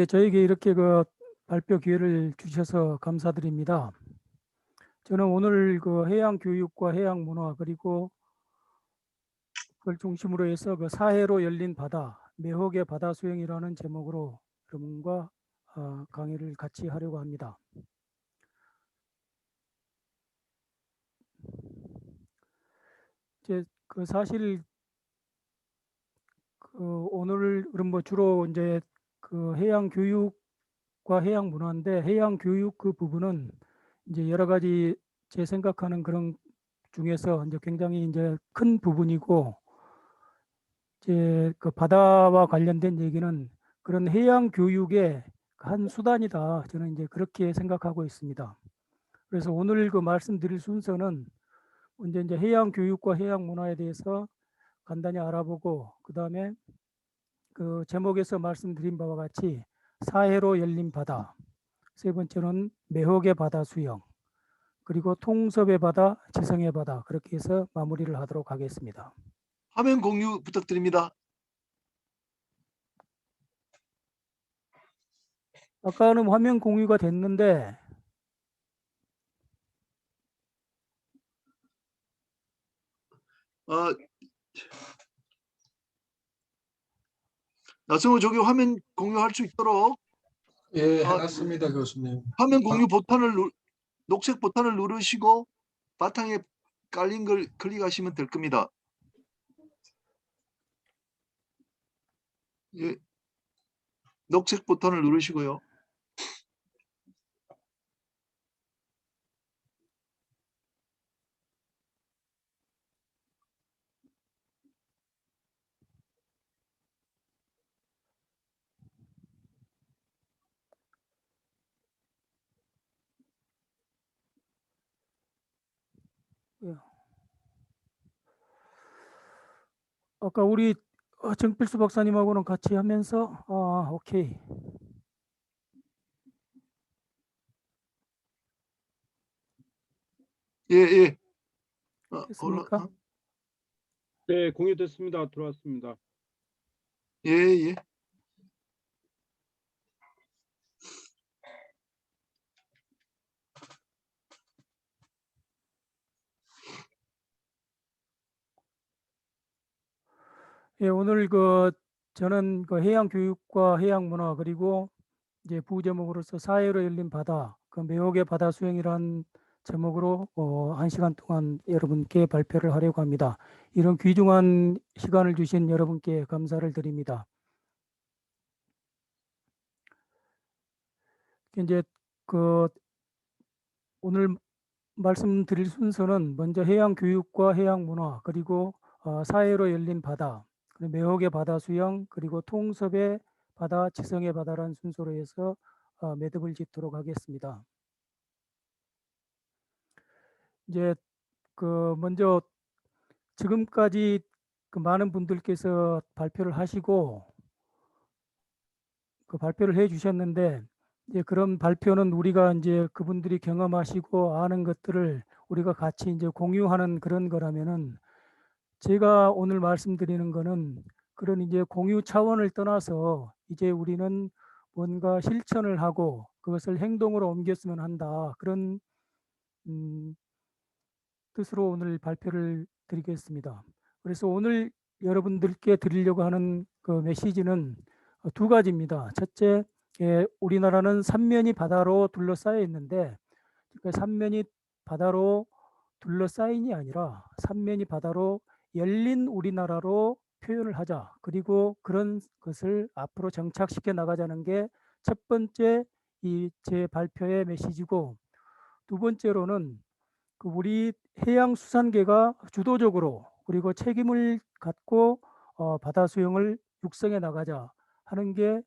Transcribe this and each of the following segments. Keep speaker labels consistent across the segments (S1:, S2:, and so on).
S1: 저에게 이렇게 발표 기회를 주셔서 감사드립니다. 저는 오늘 해양 교육과 해양 문화 그리고 그걸 중심으로 해서 사해로 열린 바다, 매혹의 바다 수영이라는 제목으로 여러분과 강의를 같이 하려고 합니다. 사실 오늘은 주로 이제 해양 교육과 해양 문화인데, 해양 교육 그 부분은 이제 여러 가지 제 생각하는 그런 중에서 이제 굉장히 이제 큰 부분이고, 이제 바다와 관련된 얘기는 그런 해양 교육의 한 수단이다. 저는 이제 그렇게 생각하고 있습니다. 그래서 오늘 말씀드릴 순서는 먼저 이제 해양 교육과 해양 문화에 대해서 간단히 알아보고, 그 다음에 그 제목에서 말씀드린 바와 같이 사해로 열린 바다, 세 번째는 매혹의 바다 수영, 그리고 통섭의 바다, 지성의 바다, 그렇게 해서 마무리를 하도록 하겠습니다.
S2: 화면 공유 부탁드립니다.
S1: 아까는 화면 공유가 됐는데
S2: 나성호 조교 화면 공유할 수 있도록
S3: 예, 해놨습니다, 교수님.
S2: 화면 공유 버튼을 녹색 버튼을 누르시고 바탕에 깔린 걸 클릭하시면 될 겁니다. 예, 녹색 버튼을 누르시고요.
S1: 아까 우리 정필수 박사님하고는 같이 하면서 오케이.
S2: 예.
S1: 됐습니까?
S4: 네, 공유됐습니다. 들어왔습니다.
S2: 예.
S1: 예, 오늘 저는 해양 교육과 해양 문화 그리고 이제 부제목으로서 사해로 열린 바다, 매혹의 바다 수영이라는 제목으로 1시간 동안 여러분께 발표를 하려고 합니다. 이런 귀중한 시간을 주신 여러분께 감사를 드립니다. 이제 오늘 말씀드릴 순서는 먼저 해양 교육과 해양 문화 그리고 사해로 열린 바다, 매혹의 바다 수영, 그리고 통섭의 바다, 지성의 바다라는 순서로 해서 매듭을 짓도록 하겠습니다. 이제 먼저 지금까지 많은 분들께서 발표를 하시고 발표를 해 주셨는데, 이제 그런 발표는 우리가 이제 그분들이 경험하시고 아는 것들을 우리가 같이 이제 공유하는 그런 거라면은, 제가 오늘 말씀드리는 거는 그런 이제 공유 차원을 떠나서 이제 우리는 뭔가 실천을 하고 그것을 행동으로 옮겼으면 한다, 그런 뜻으로 오늘 발표를 드리겠습니다. 그래서 오늘 여러분들께 드리려고 하는 메시지는 두 가지입니다. 첫째, 우리나라는 삼면이 바다로 둘러싸여 있는데, 그 삼면이 바다로 둘러싸인이 아니라 삼면이 바다로 열린 우리나라로 표현을 하자. 그리고 그런 것을 앞으로 정착시켜 나가자는 게 첫 번째 제 발표의 메시지고, 두 번째로는 우리 해양수산계가 주도적으로 그리고 책임을 갖고 바다 수영을 육성해 나가자 하는 게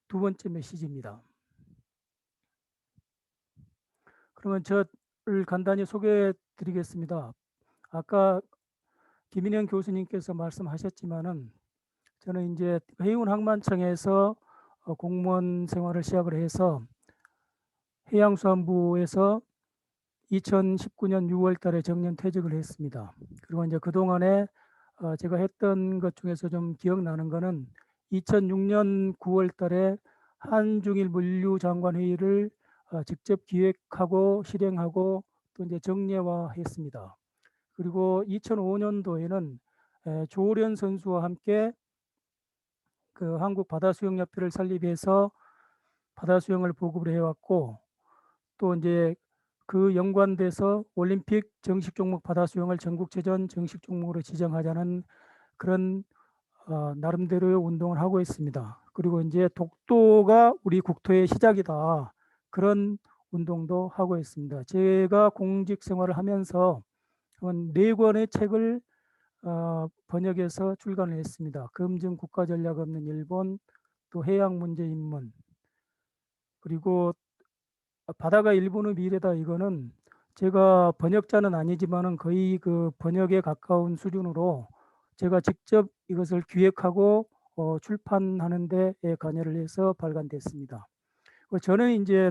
S1: 두 번째 메시지입니다. 그러면 저를 간단히 소개해 드리겠습니다. 아까 김인영 교수님께서 말씀하셨지만은, 저는 이제 해운항만청에서 공무원 생활을 시작을 해서 해양수산부에서 2019년 6월 달에 정년 퇴직을 했습니다. 그리고 이제 그동안에 제가 했던 것 중에서 좀 기억나는 거는 2006년 9월 달에 한중일 물류장관회의를 직접 기획하고 실행하고 또 이제 정례화했습니다. 그리고 2005년도에는 조련 선수와 함께 그 한국 바다수영협회를 설립해서 바다수영을 보급을 해왔고, 또 이제 그 연관돼서 올림픽 정식 종목 바다수영을 전국체전 정식 종목으로 지정하자는 그런 나름대로의 운동을 하고 있습니다. 그리고 이제 독도가 우리 국토의 시작이다, 그런 운동도 하고 있습니다. 제가 공직 생활을 하면서 한 4권의 책을 번역해서 출간을 했습니다. 금증 국가전략 없는 일본, 또 해양 문제 입문, 그리고 바다가 일본의 미래다, 이거는 제가 번역자는 아니지만은 거의 그 번역에 가까운 수준으로 제가 직접 이것을 기획하고 출판하는 데에 관여를 해서 발간됐습니다. 저는 이제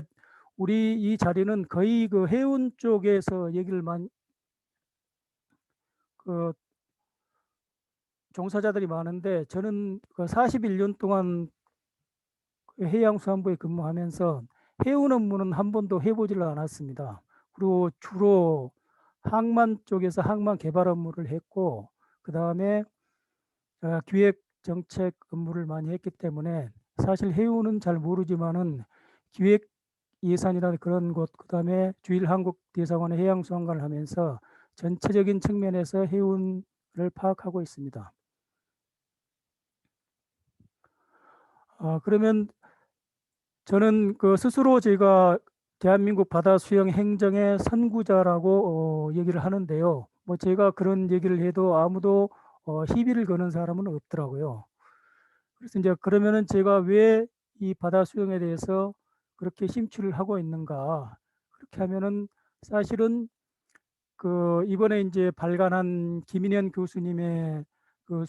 S1: 우리 이 자리는 거의 그 해운 쪽에서 얘기를 많이 그 종사자들이 많은데, 저는 그 41년 동안 해양수산부에 근무하면서 해운 업무는 한 번도 해보지를 않았습니다. 그리고 주로 항만 쪽에서 항만 개발 업무를 했고, 그 다음에 기획 정책 업무를 많이 했기 때문에 사실 해운은 잘 모르지만은 기획 예산이라는 그런 곳, 그 다음에 주일 한국대사관의 해양수산관을 하면서 전체적인 측면에서 해운을 파악하고 있습니다. 그러면 저는 그 스스로 제가 대한민국 바다 수영 행정의 선구자라고 얘기를 하는데요. 뭐 제가 그런 얘기를 해도 아무도 시비를 거는 사람은 없더라고요. 그래서 이제 그러면은 제가 왜 이 바다 수영에 대해서 그렇게 심취를 하고 있는가? 그렇게 하면은 사실은 그 이번에 이제 발간한 김인현 교수님의 그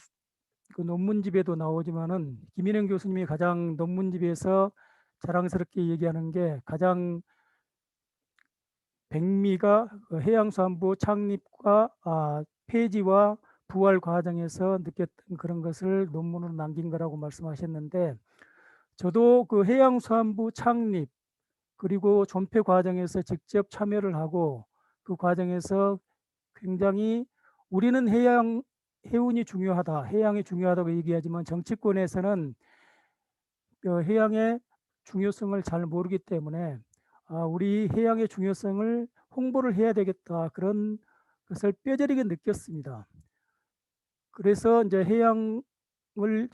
S1: 논문집에도 나오지만은, 김인현 교수님이 가장 논문집에서 자랑스럽게 얘기하는 게, 가장 백미가 해양수산부 창립과 폐지와 부활 과정에서 느꼈던 그런 것을 논문으로 남긴 거라고 말씀하셨는데, 저도 그 해양수산부 창립 그리고 존폐 과정에서 직접 참여를 하고, 그 과정에서 굉장히 우리는 해운이 중요하다, 해양이 중요하다고 얘기하지만 정치권에서는 해양의 중요성을 잘 모르기 때문에 우리 해양의 중요성을 홍보를 해야 되겠다, 그런 것을 뼈저리게 느꼈습니다. 그래서 이제 해양을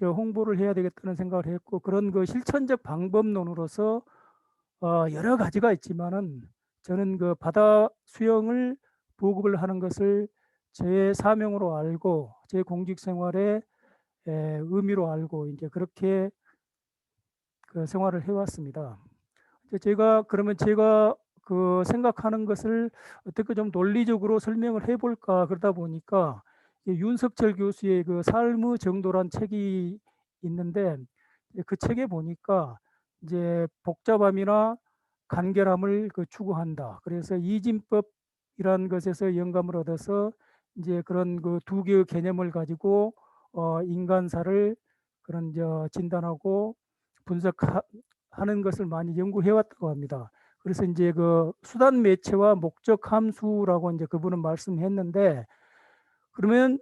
S1: 홍보를 해야 되겠다는 생각을 했고, 그런 그 실천적 방법론으로서 여러 가지가 있지만은 저는 그 바다 수영을 보급을 하는 것을 제 사명으로 알고, 제 공직 생활의 의미로 알고 이제 그렇게 그 생활을 해왔습니다. 제가 그러면 제가 그 생각하는 것을 어떻게 좀 논리적으로 설명을 해볼까 그러다 보니까 윤석철 교수의 그 삶의 정도란 책이 있는데, 그 책에 보니까 이제 복잡함이나 간결함을 추구한다. 그래서 이진법이란 것에서 영감을 얻어서 이제 그런 그 두 개의 개념을 가지고 인간사를 그런 진단하고 분석하는 것을 많이 연구해 왔다고 합니다. 그래서 이제 그 수단 매체와 목적 함수라고 이제 그분은 말씀했는데, 그러면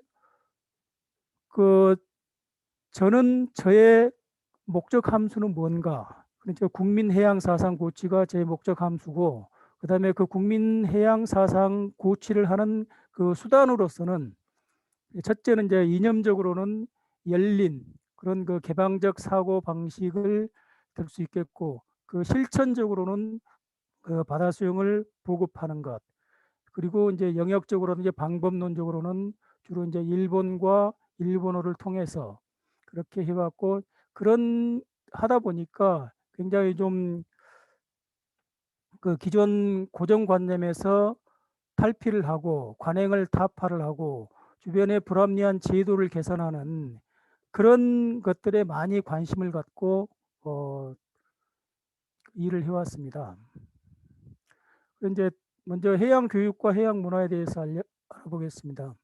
S1: 그 저는 저의 목적 함수는 뭔가? 그러니까 국민 해양 사상 고취가 제 목적 함수고, 그다음에 그 국민 해양 사상 고취를 하는 그 수단으로서는, 첫째는 이제 이념적으로는 열린 그런 그 개방적 사고 방식을 들 수 있겠고, 그 실천적으로는 그 바다 수영을 보급하는 것, 그리고 이제 영역적으로는 이제 방법론적으로는 주로 이제 일본과 일본어를 통해서 그렇게 해왔고, 그런 하다 보니까 굉장히 좀 그 기존 고정관념에서 탈피를 하고 관행을 타파를 하고 주변의 불합리한 제도를 개선하는 그런 것들에 많이 관심을 갖고 일을 해왔습니다. 이제 먼저 해양 교육과 해양 문화에 대해서 알아보겠습니다.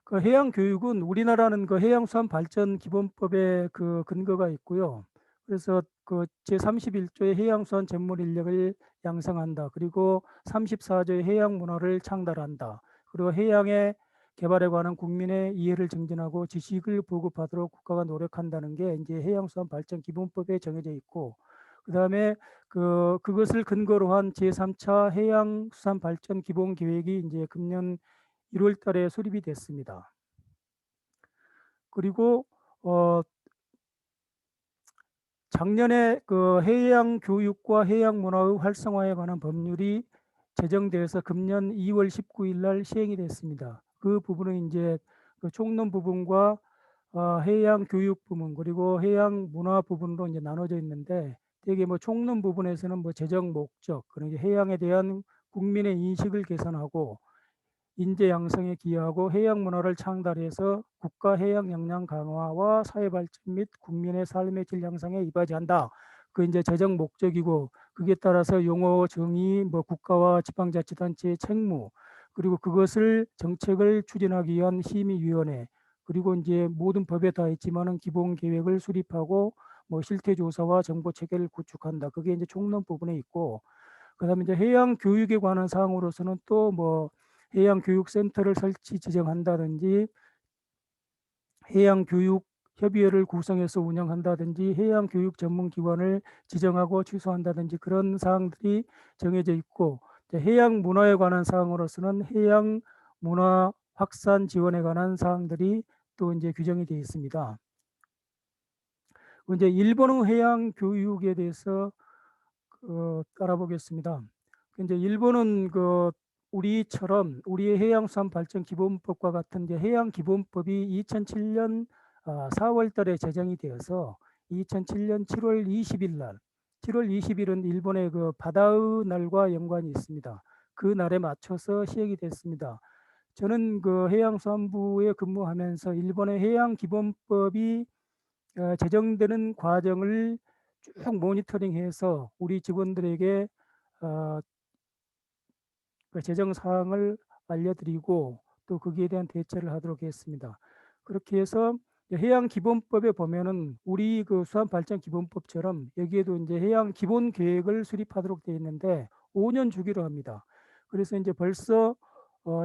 S1: 그 해양 교육은 우리나라는 그 해양수산발전기본법에 그 근거가 있고요. 그래서 그 제31조의 해양수산 전문 인력을 양성한다. 그리고 34조의 해양 문화를 창달한다. 그리고 해양의 개발에 관한 국민의 이해를 증진하고 지식을 보급하도록 국가가 노력한다는 게 이제 해양수산발전기본법에 정해져 있고, 그다음에 그것을 근거로 한 제3차 해양수산발전기본계획이 이제 금년 1월 달에 수립이 됐습니다. 그리고 작년에 그 해양 교육과 해양 문화의 활성화에 관한 법률이 제정되어서 금년 2월 19일 날 시행이 됐습니다. 그 부분은 이제 그 총론 부분과 해양 교육 부분 그리고 해양 문화 부분으로 이제 나눠져 있는데, 되게 뭐 총론 부분에서는 뭐 재정 목적, 그러니까 해양에 대한 국민의 인식을 개선하고 인재 양성에 기여하고 해양 문화를 창달해서 국가 해양 역량 강화와 사회 발전 및 국민의 삶의 질 향상에 이바지한다. 그 이제 재정 목적이고, 그에 따라서 용어 정의, 뭐 국가와 지방자치단체의 책무, 그리고 그것을 정책을 추진하기 위한 심의위원회, 그리고 이제 모든 법에 다 있지만은 기본 계획을 수립하고 뭐 실태 조사와 정보 체계를 구축한다. 그게 이제 총론 부분에 있고, 그다음에 이제 해양 교육에 관한 사항으로서는 또 뭐 해양교육센터를 설치 지정한다든지 해양교육협의회를 구성해서 운영한다든지 해양교육 전문기관을 지정하고 취소한다든지 그런 사항들이 정해져 있고, 해양 문화에 관한 사항으로서는 해양 문화 확산 지원에 관한 사항들이 또 이제 규정이 되어 있습니다. 이제 일본의 해양 교육에 대해서 알아보겠습니다. 이제 일본은 우리처럼 우리의 해양수산발전기본법과 같은 이제 해양기본법이 2007년 4월 달에 제정이 되어서 2007년 7월 20일 날, 7월 20일은 일본의 그 바다의 날과 연관이 있습니다. 그 날에 맞춰서 시행이 됐습니다. 저는 그 해양수산부에 근무하면서 일본의 해양기본법이 제정되는 과정을 쭉 모니터링해서 우리 직원들에게 그 제정 사항을 알려드리고 또 거기에 대한 대처를 하도록 했습니다. 그렇게 해서 해양기본법에 보면은 우리 그 수산발전기본법처럼 여기에도 이제 해양 기본 계획을 수립하도록 되어 있는데 5년 주기로 합니다. 그래서 이제 벌써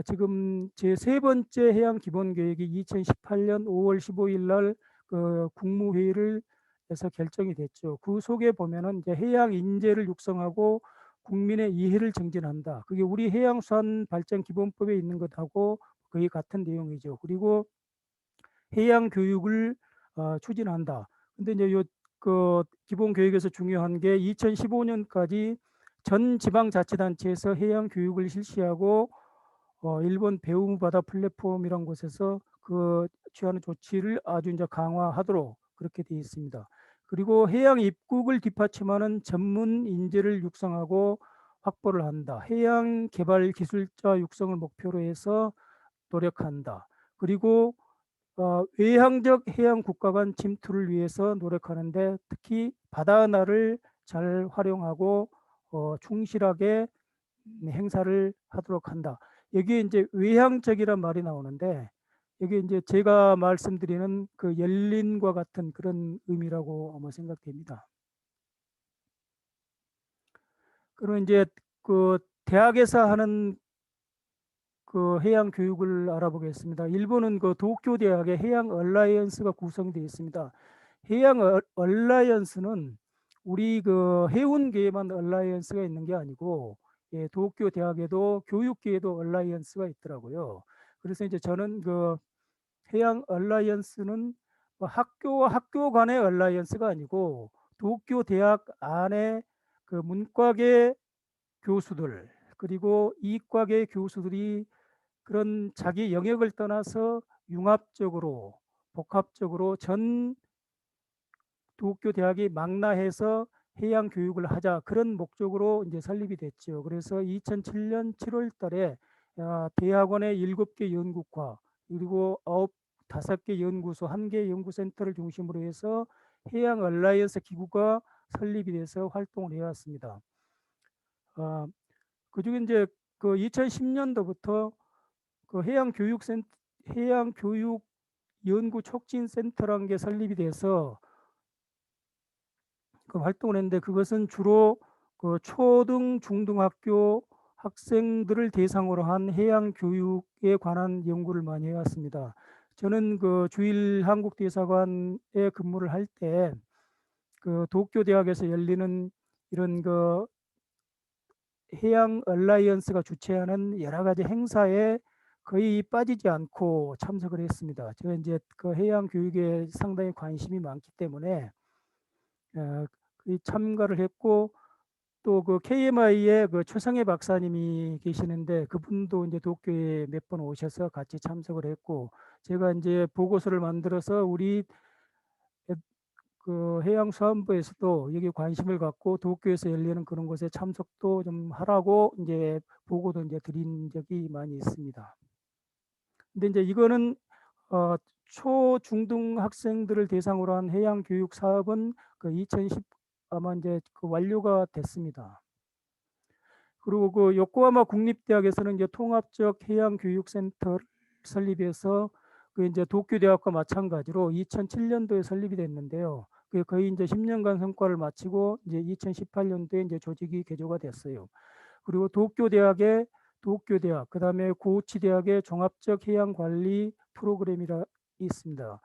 S1: 지금 제 세 번째 해양 기본 계획이 2018년 5월 15일 날 그 국무회의를 해서 결정이 됐죠. 그 속에 보면은 이제 해양 인재를 육성하고 국민의 이해를 증진한다. 그게 우리 해양수산발전기본법에 있는 것하고 거의 같은 내용이죠. 그리고 해양 교육을 추진한다. 근데 이제 그 기본 교육에서 중요한 게 2015년까지 전 지방자치단체에서 해양 교육을 실시하고 일본 배움바다 플랫폼이란 곳에서 그 취하는 조치를 아주 이제 강화하도록 그렇게 되어 있습니다. 그리고 해양 입국을 뒷받침하는 전문 인재를 육성하고 확보를 한다. 해양 개발 기술자 육성을 목표로 해서 노력한다. 그리고 외향적 해양 국가 간 침투를 위해서 노력하는데 특히 바다나를 잘 활용하고 충실하게 행사를 하도록 한다. 여기에 이제 외향적이란 말이 나오는데, 여기 이제 제가 말씀드리는 그 열린과 같은 그런 의미라고 아마 생각됩니다. 그리고 이제 그 대학에서 하는 그 해양 교육을 알아보겠습니다. 일본은 그 도쿄 대학의 해양 얼라이언스가 구성되어 있습니다. 해양 얼라이언스는 우리 그 해운계에만 얼라이언스가 있는 게 아니고, 예, 도쿄 대학에도 교육계에도 얼라이언스가 있더라고요. 그래서 이제 저는 그 해양 얼라이언스는 뭐 학교와 학교 간의 얼라이언스가 아니고 도쿄 대학 안에 그 문과계 교수들 그리고 이과계 교수들이 그런 자기 영역을 떠나서 융합적으로 복합적으로 전 도쿄 대학이 망라해서 해양 교육을 하자, 그런 목적으로 이제 설립이 됐죠. 그래서 2007년 7월 달에 대학원의 7개 연구과 그리고 5개 연구소, 1개 연구센터를 중심으로 해서 해양 얼라이언스 기구가 설립이 돼서 활동을 해왔습니다. 그중에 이제 그 2010년도부터 그 해양 교육 연구 촉진 센터라는 게 설립이 돼서 그 활동을 했는데, 그것은 주로 그 초등 중등학교 학생들을 대상으로 한 해양 교육에 관한 연구를 많이 해왔습니다. 저는 그 주일 한국 대사관에 근무를 할 때 그 도쿄 대학에서 열리는 이런 그 해양 얼라이언스가 주최하는 여러 가지 행사에 거의 빠지지 않고 참석을 했습니다. 제가 이제 그 해양 교육에 상당히 관심이 많기 때문에 거의 참가를 했고, 또 그 KMI에 그 최성애 박사님이 계시는데 그분도 이제 도쿄에 몇 번 오셔서 같이 참석을 했고, 제가 이제 보고서를 만들어서 우리 그 해양수산부에서도 여기 관심을 갖고 도쿄에서 열리는 그런 곳에 참석도 좀 하라고 이제 보고도 이제 드린 적이 많이 있습니다. 근데 이제 이거는 초중등 학생들을 대상으로 한 해양 교육 사업은 그 2010 아마 이제 그 완료가 됐습니다. 그리고 그 요코하마 국립대학에서는 이제 통합적 해양 교육센터를 설립해서 그 이제 도쿄 대학과 마찬가지로 2007년도에 설립이 됐는데요. 그 거의 이제 10년간 성과를 마치고 이제 2018년도에 이제 조직이 개조가 됐어요. 그리고 도쿄 대학의 도쿄대학, 그다음에 고우치 대학의 종합적 해양 관리 프로그램이라 있습니다.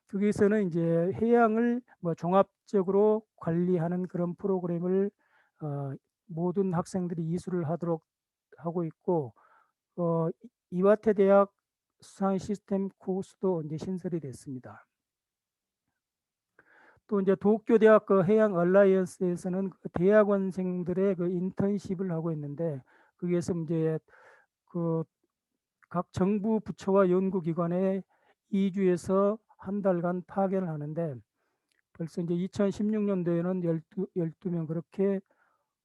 S1: 거기서는 이제 해양을 뭐 종합적으로 관리하는 그런 프로그램을 모든 학생들이 이수를 하도록 하고 있고, 이와테 대학 수산 시스템 코스도 이제 신설이 됐습니다. 또 이제 도쿄 대학 그 해양 얼라이언스에서는 그 대학원생들의 그 인턴십을 하고 있는데, 거기에서 이제 그 각 정부 부처와 연구기관에 2주에서 한 달간 파견을 하는데, 벌써 이제 2016년도에는 12명 그렇게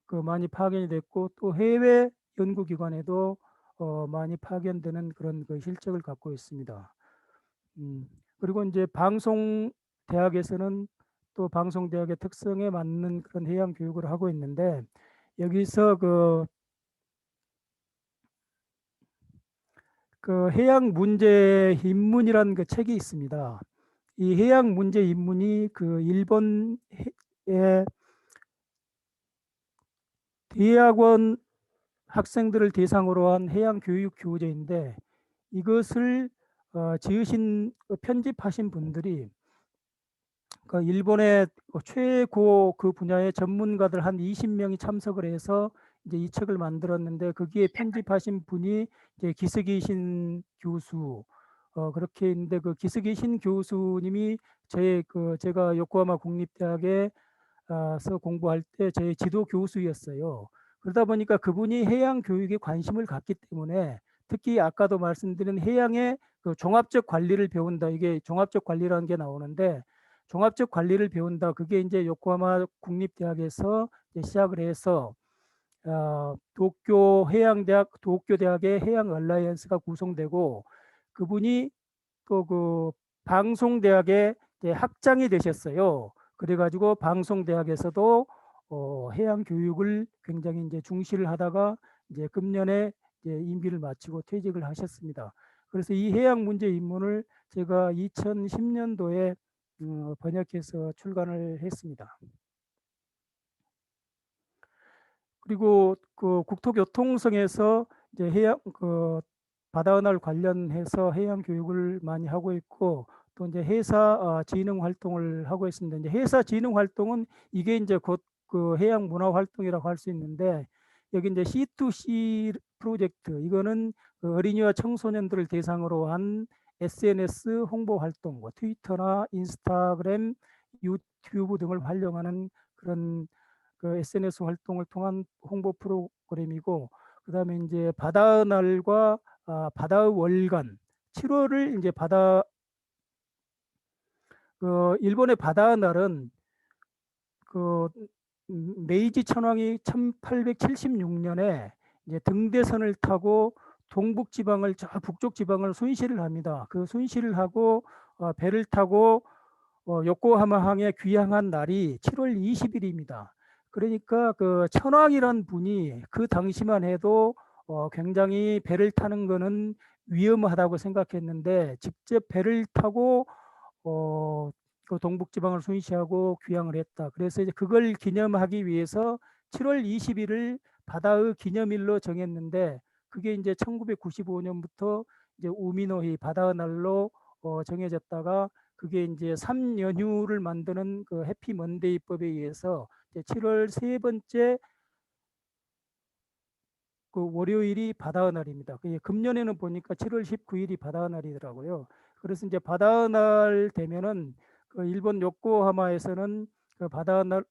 S1: 그 많이 파견이 됐고, 또 해외 연구기관에도 많이 파견되는 그런 그 실적을 갖고 있습니다. 그리고 이제 방송대학에서는 또 방송대학의 특성에 맞는 그런 해양 교육을 하고 있는데, 여기서 그 해양 문제 입문이라는 그 책이 있습니다. 이 해양 문제 입문이 그 일본의 대학원 학생들을 대상으로 한 해양 교육 교재인데, 이것을 지으신 편집하신 분들이 그 일본의 최고 그 분야의 전문가들 한 20명이 참석을 해서 이제 이 책을 만들었는데, 거기에 편집하신 분이 이제 기스기 교수 그렇게 있는데, 그 기스기 교수님이 제가 요코하마 국립대학에서 공부할 때 제 지도 교수였어요. 그러다 보니까 그분이 해양 교육에 관심을 갖기 때문에, 특히 아까도 말씀드린 해양의 그 종합적 관리를 배운다, 이게 종합적 관리라는 게 나오는데, 종합적 관리를 배운다, 그게 이제 요코하마 국립대학에서 이제 시작을 해서 도쿄 대학의 해양 얼라이언스가 구성되고, 그분이 또 그 방송대학의 학장이 되셨어요. 그래가지고 방송대학에서도 해양 교육을 굉장히 이제 중시를 하다가 이제 금년에 이제 임기를 마치고 퇴직을 하셨습니다. 그래서 이 해양 문제 입문을 제가 2010년도에 번역해서 출간을 했습니다. 그리고 그 국토교통성에서 이제 해양 그 바다은하를 관련해서 해양 교육을 많이 하고 있고, 또 이제 해사 진흥 활동을 하고 있습니다. 이제 해사 진흥 활동은 이게 이제 곧 그 해양 문화 활동이라고 할 수 있는데, 여기 이제 C2C 프로젝트, 이거는 그 어린이와 청소년들을 대상으로 한 SNS 홍보 활동, 뭐 트위터나 인스타그램, 유튜브 등을 활용하는 그런 그 SNS 활동을 통한 홍보 프로그램이고, 그다음에 이제 바다의 날과 바다의 월간 7월을 이제 일본의 바다의 날은 그 메이지 천황이 1876년에 이제 등대선을 타고 동북 지방을 저 북쪽 지방을 순시를 합니다. 그 순시를 하고 배를 타고 요코하마항에 귀향한 날이 7월 20일입니다. 그러니까 그 천황이란 분이 그 당시만 해도 굉장히 배를 타는 거는 위험하다고 생각했는데 직접 배를 타고 그 동북지방을 순시하고 귀향을 했다. 그래서 이제 그걸 기념하기 위해서 7월 20일을 바다의 기념일로 정했는데 그게 이제 1995년부터 이제 우미노히 바다의 날로 정해졌다가 그게 이제 3연휴를 만드는 그 해피 먼데이법에 의해서 이제 7월 세 번째 그 월요일이 바다의 날입니다. 금년에는 보니까 7월 19일이 바다의 날이더라고요. 그래서 이제 바다의 날 되면은 그 일본 요코하마에서는 그 바다의 날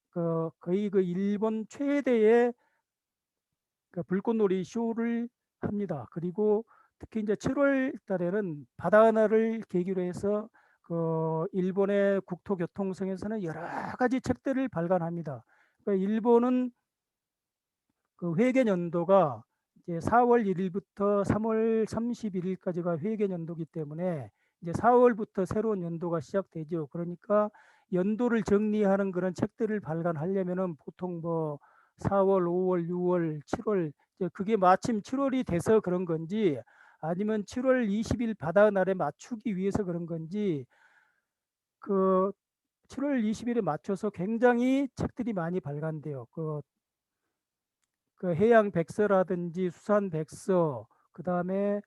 S1: 거의 그 일본 최대의 그 불꽃놀이 쇼를 합니다. 그리고 특히 이제 7월 달에는 바다의 날을 계기로 해서 그 일본의 국토교통청에서는 여러 가지 책들을 발간합니다. 그러니까 일본은 그 회계 연도가 이제 4월 1일부터 3월 31일까지가 회계 연도이기 때문에 이제 4월부터 새로운 연도가 시작되죠. 그러니까 연도를 정리하는 그런 책들을 발간하려면은 보통 뭐 4월, 5월, 6월, 7월 그게 마침 7월이 돼서 그런 건지 아니면 7월 20일 바다 날에 맞추기 위해서 그런 건지 그 7월 20일에 맞춰서 굉장히 책들이 많이 발간돼요. 그 해양 백서라든지 수산 백서, 그 다음에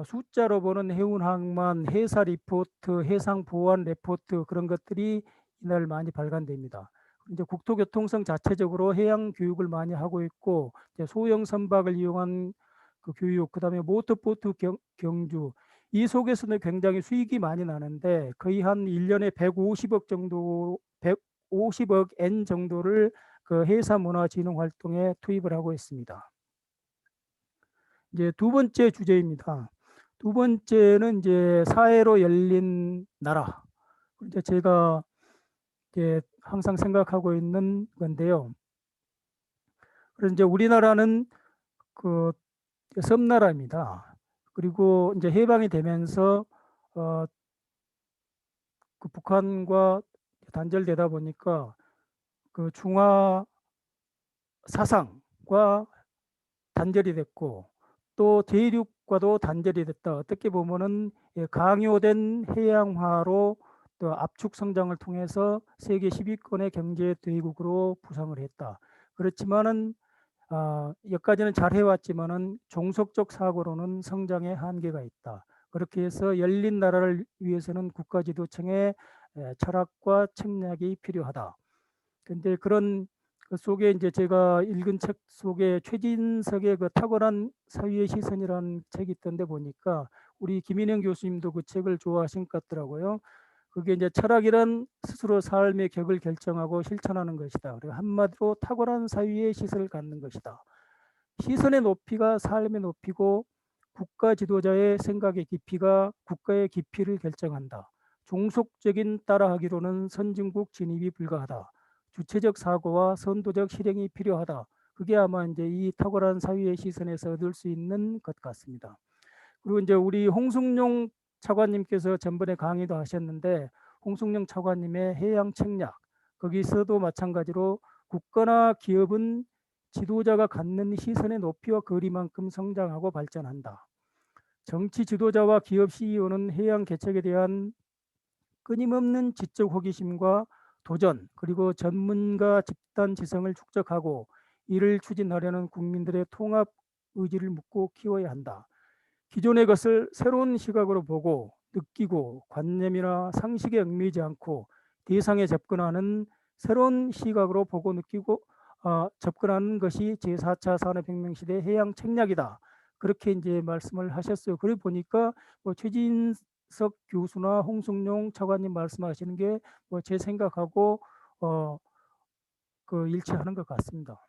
S1: 숫자로 보는 해운 항만, 해사 리포트, 해상 보안 리포트 그런 것들이 이날 많이 발간됩니다. 이제 국토교통청 자체적으로 해양 교육을 많이 하고 있고 이제 소형 선박을 이용한 그 교육, 그 다음에 모터보트 경주 이 속에서는 굉장히 수익이 많이 나는데 거의 한 1년에 150억 정도, 150억 엔 정도를 그 해사 문화 진흥 활동에 투입을 하고 있습니다. 이제 두 번째 주제입니다. 두 번째는 이제 사회로 열린 나라. 이제 제가 이제 항상 생각하고 있는 건데요. 그래서 이제 우리나라는 그 섬나라입니다. 그리고 이제 해방이 되면서 그 북한과 단절되다 보니까 그 중화 사상과 단절이 됐고 또 대륙과도 단절이 됐다. 어떻게 보면은 강요된 해양화로 또 압축 성장을 통해서 세계 10위권의 경제 대국으로 부상을 했다. 그렇지만은 여기까지는 잘 해왔지만은 종속적 사고로는 성장의 한계가 있다. 그렇게 해서 열린 나라를 위해서는 국가지도청의 철학과 책략이 필요하다. 근데 그런 그 속에 이제 제가 읽은 책 속에 최진석의 그 탁월한 사회의 시선이라는 책이 있던데 보니까 우리 김인영 교수님도 그 책을 좋아하신 것 같더라고요. 그게 이제 철학이란 스스로 삶의 격을 결정하고 실천하는 것이다. 그리고 한마디로 탁월한 사회의 시선을 갖는 것이다. 시선의 높이가 삶의 높이고 국가 지도자의 생각의 깊이가 국가의 깊이를 결정한다. 종속적인 따라하기로는 선진국 진입이 불가하다. 주체적 사고와 선도적 실행이 필요하다. 그게 아마 이제 이 탁월한 사회의 시선에서 얻을 수 있는 것 같습니다. 그리고 이제 우리 홍승용 차관님께서 전번에 강의도 하셨는데 홍승용 차관님의 해양 책략 거기서도 마찬가지로 국가나 기업은 지도자가 갖는 시선의 높이와 거리만큼 성장하고 발전한다. 정치 지도자와 기업 CEO는 해양 개척에 대한 끊임없는 지적 호기심과 도전 그리고 전문가 집단 지성을 축적하고 이를 추진하려는 국민들의 통합 의지를 묻고 키워야 한다. 기존의 것을 새로운 시각으로 보고 느끼고 관념이나 상식에 얽매이지 않고 대상에 접근하는 새로운 시각으로 보고 느끼고 접근하는 것이 제4차 산업혁명 시대 해양 책략이다. 그렇게 이제 말씀을 하셨어요. 그래 보니까 뭐 최진석 교수나 홍승용 차관님 말씀하시는 게 뭐 제 생각하고 그 일치하는 것 같습니다.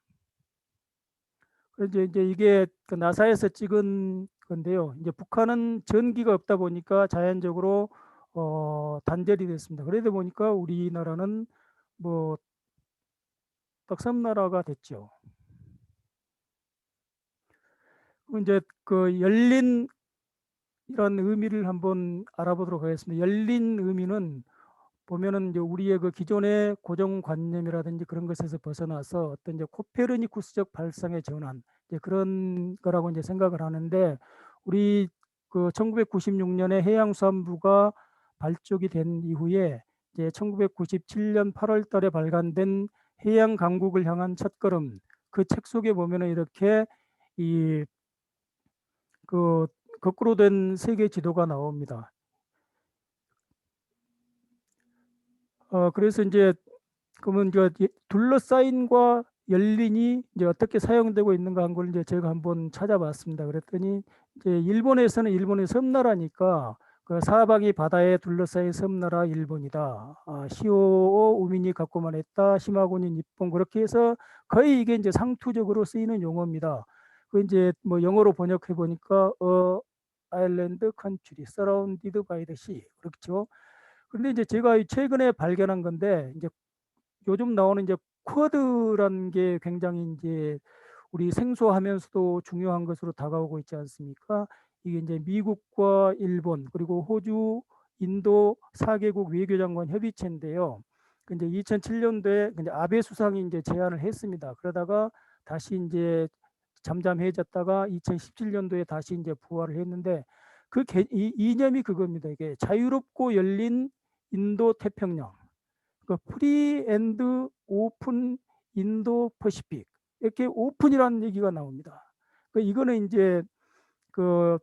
S1: 그래서 이제 이게 그 나사에서 찍은 건데요. 이제 북한은 전기가 없다 보니까 자연적으로 단절이 됐습니다. 그러다 보니까 우리나라는 뭐 떡섬나라가 됐죠. 이제 그 열린 이런 의미를 한번 알아보도록 하겠습니다. 열린 의미는 보면은 이제 우리의 그 기존의 고정관념이라든지 그런 것에서 벗어나서 어떤 이제 코페르니쿠스적 발상의 전환 이제 그런 거라고 이제 생각을 하는데 우리 그 1996년에 해양수산부가 발족이 된 이후에 이제 1997년 8월 달에 발간된 해양 강국을 향한 첫걸음, 그 책 속에 보면은 이렇게 이 그 거꾸로 된 세계 지도가 나옵니다. 그래서 이제 그러면 이제 둘러싸인과 열린이 이제 어떻게 사용되고 있는가 한 걸 이제 제가 한번 찾아봤습니다. 그랬더니 이제 일본에서는 일본의 섬나라니까 그 사방이 바다에 둘러싸인 섬나라 일본이다. 시오오 우민이 갖고만 했다. 시마고니 니폰 그렇게 해서 거의 이게 이제 상투적으로 쓰이는 용어입니다. 그 이제 뭐 영어로 번역해 보니까 아일랜드 컨트리 서라운디드 바이 더 시 그렇죠. 그런데 이제 제가 최근에 발견한 건데 이제 요즘 나오는 이제 쿼드라는 게 굉장히 이제 우리 생소하면서도 중요한 것으로 다가오고 있지 않습니까? 이게 이제 미국과 일본 그리고 호주, 인도 4개국 외교장관 협의체인데요. 근데 2007년도에 이제 아베 수상이 이제 제안을 했습니다. 그러다가 다시 이제 잠잠해졌다가 2017년도에 다시 이제 부활을 했는데 그 이념이 그겁니다. 이게 자유롭고 열린 인도 태평양. 그 프리 앤드 오픈 인도 퍼시픽 이렇게 오픈이라는 얘기가 나옵니다. 이거는 이제 그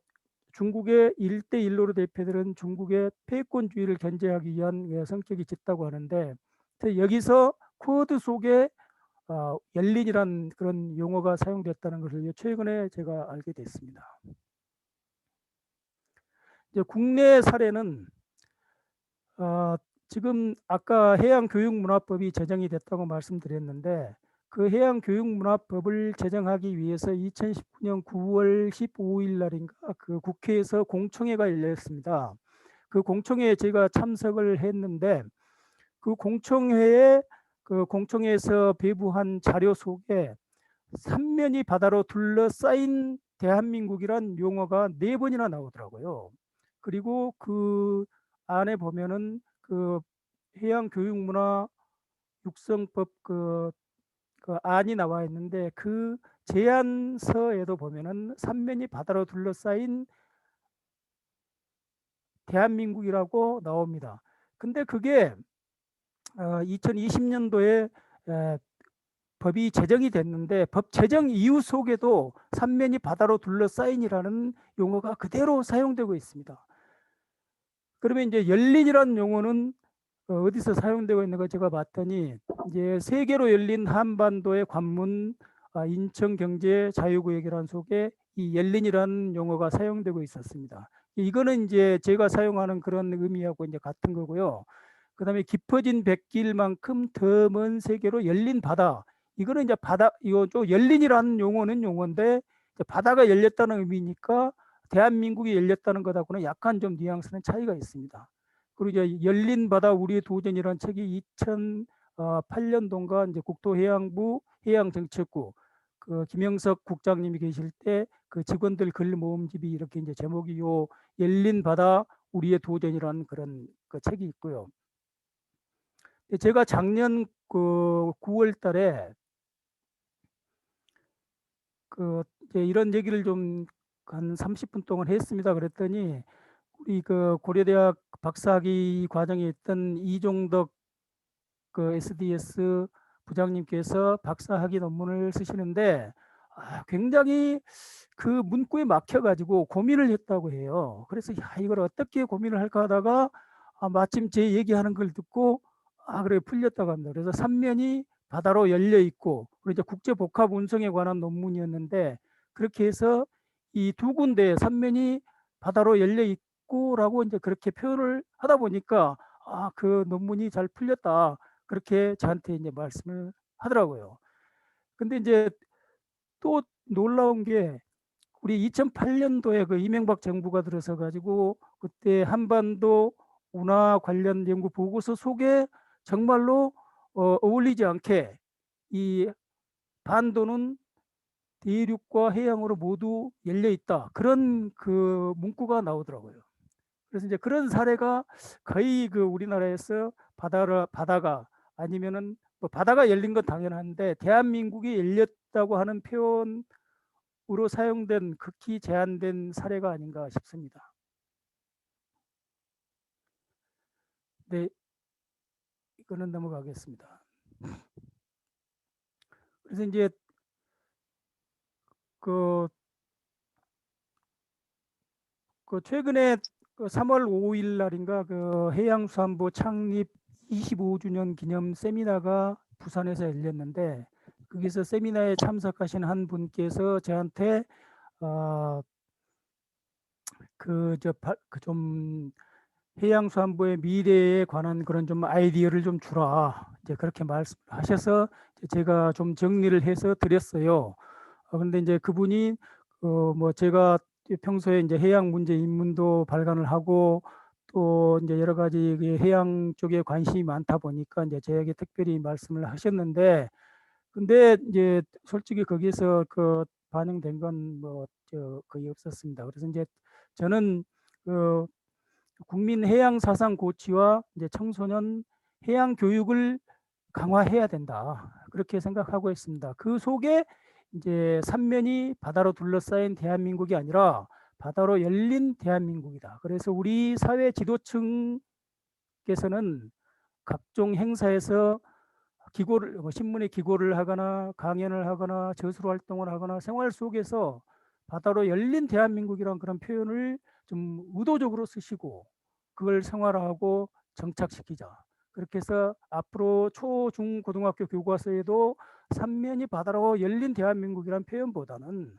S1: 중국의 1대1로 대표되는 중국의 패권주의를 견제하기 위한 성격이 짙다고 하는데 여기서 쿼드 속에 열린이란 그런 용어가 사용됐다는 것을 최근에 제가 알게 됐습니다. 이제 국내 사례는 지금 아까 해양교육문화법이 제정이 됐다고 말씀드렸는데 그 해양교육문화법을 제정하기 위해서 2019년 9월 15일 날인가 그 국회에서 공청회가 열렸습니다. 그 공청회에 제가 참석을 했는데 그 공청회에서 배부한 자료 속에 삼면이 바다로 둘러싸인 대한민국이란 용어가 4번이나 나오더라고요. 그리고 그 안에 보면은 그 해양교육문화 육성법 그 안이 나와 있는데 그 제안서에도 보면은 삼면이 바다로 둘러싸인 대한민국이라고 나옵니다. 근데 그게 2020년도에 법이 제정이 됐는데 법 제정 이후 속에도 삼면이 바다로 둘러싸인이라는 용어가 그대로 사용되고 있습니다. 그러면 이제 열린이라는 용어는 어디서 사용되고 있는가 제가 봤더니 이제 세계로 열린 한반도의 관문 인천경제자유구역이라는 속에 이 열린이라는 용어가 사용되고 있었습니다. 이거는 이제 제가 사용하는 그런 의미하고 이제 같은 거고요. 그다음에 깊어진 백길만큼 더 먼 세계로 열린 바다. 이거는 이제 바다 이거 좀 열린이라는 용어는 용어인데 바다가 열렸다는 의미니까 대한민국이 열렸다는 것하고는 약간 좀 뉘앙스는 차이가 있습니다. 그리고 이제 열린 바다 우리의 도전이라는 책이 2008년도인가 이제 국토해양부 해양정책부 그 김영석 국장님이 계실 때 그 직원들 글 모음집이 이렇게 이제 제목이 요 열린 바다 우리의 도전이라는 그런 그 책이 있고요. 제가 작년 그 9월 달에 그 이제 이런 얘기를 좀 한 30분 동안 했습니다. 그랬더니 우리 그 고려대학 박사학위 과정에 있던 이종덕 그 SDS 부장님께서 박사학위 논문을 쓰시는데 굉장히 그 문구에 막혀가지고 고민을 했다고 해요. 그래서 이걸 어떻게 고민을 할까 하다가 마침 제 얘기하는 걸 듣고 그래 풀렸다고 합니다. 그래서 삼면이 바다로 열려 있고 그리고 이제 국제 복합 운송에 관한 논문이었는데 그렇게 해서 이 두 군데 삼면이 바다로 열려 있고라고 이제 그렇게 표현을 하다 보니까 그 논문이 잘 풀렸다 그렇게 저한테 이제 말씀을 하더라고요. 근데 이제 또 놀라운 게 우리 2008년도에 그 이명박 정부가 들어서 가지고 그때 한반도 운하 관련 연구 보고서 속에 정말로 어울리지 않게 이 반도는 대륙과 해양으로 모두 열려 있다 그런 그 문구가 나오더라고요. 그래서 이제 그런 사례가 거의 그 우리나라에서 바다가 아니면은 뭐 바다가 열린 건 당연한데 대한민국이 열렸다고 하는 표현 교육으로 사용된 극히 제한된 사례가 아닌가 싶습니다. 네, 이거는 넘어가겠습니다. 그래서 이제 그 최근에 3월 5일 날인가 그 해양수산부 창립 25주년 기념 세미나가 부산에서 열렸는데, 거기서 세미나에 참석하신 한 분께서 저한테 좀 해양수산부의 미래에 관한 그런 좀 아이디어를 좀 주라, 이제 그렇게 말씀하셔서 제가 좀 정리를 해서 드렸어요. 그런데 이제 그분이 뭐 제가 평소에 이제 해양 문제 입문도 발간을 하고 또 이제 여러 가지 해양 쪽에 관심이 많다 보니까 이제 저에게 특별히 말씀을 하셨는데, 근데 이제 솔직히 거기서 그 반영된 건 뭐 거의 없었습니다. 그래서 이제 저는 그 국민 해양 사상 고취와 이제 청소년 해양 교육을 강화해야 된다, 그렇게 생각하고 있습니다. 그 속에 이제 삼면이 바다로 둘러싸인 대한민국이 아니라 바다로 열린 대한민국이다. 그래서 우리 사회 지도층께서는 각종 행사에서 신문에 기고를 하거나 강연을 하거나 저술 활동을 하거나 생활 속에서 바다로 열린 대한민국이라는 그런 표현을 좀 의도적으로 쓰시고 그걸 생활화하고 정착시키자. 그렇게 해서 앞으로 초, 중, 고등학교 교과서에도 삼면이 바다로 열린 대한민국이라는 표현보다는,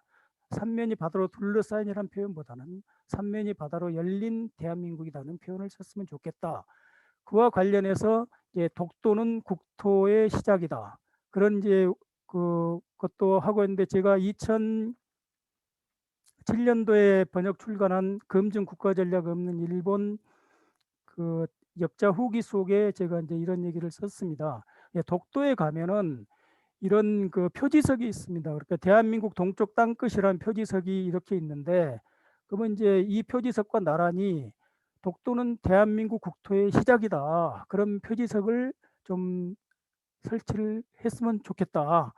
S1: 삼면이 바다로 둘러싸인이라는 표현보다는 삼면이 바다로 열린 대한민국이라는 표현을 썼으면 좋겠다. 그와 관련해서 이제 독도는 국토의 시작이다, 그런 이제 그것도 하고 있는데, 제가 2007년도에 번역 출간한 검증 국가전략 없는 일본 그 역자 후기 속에 제가 이제 이런 얘기를 썼습니다. 독도에 가면은 이런 그 표지석이 있습니다. 그러니까 대한민국 동쪽 땅끝이라는 표지석이 이렇게 있는데, 그러면 이제 이 표지석과 나란히 독도는 대한민국 국토의 시작이다, 그런 표지석을 좀 설치를 했으면 좋겠다,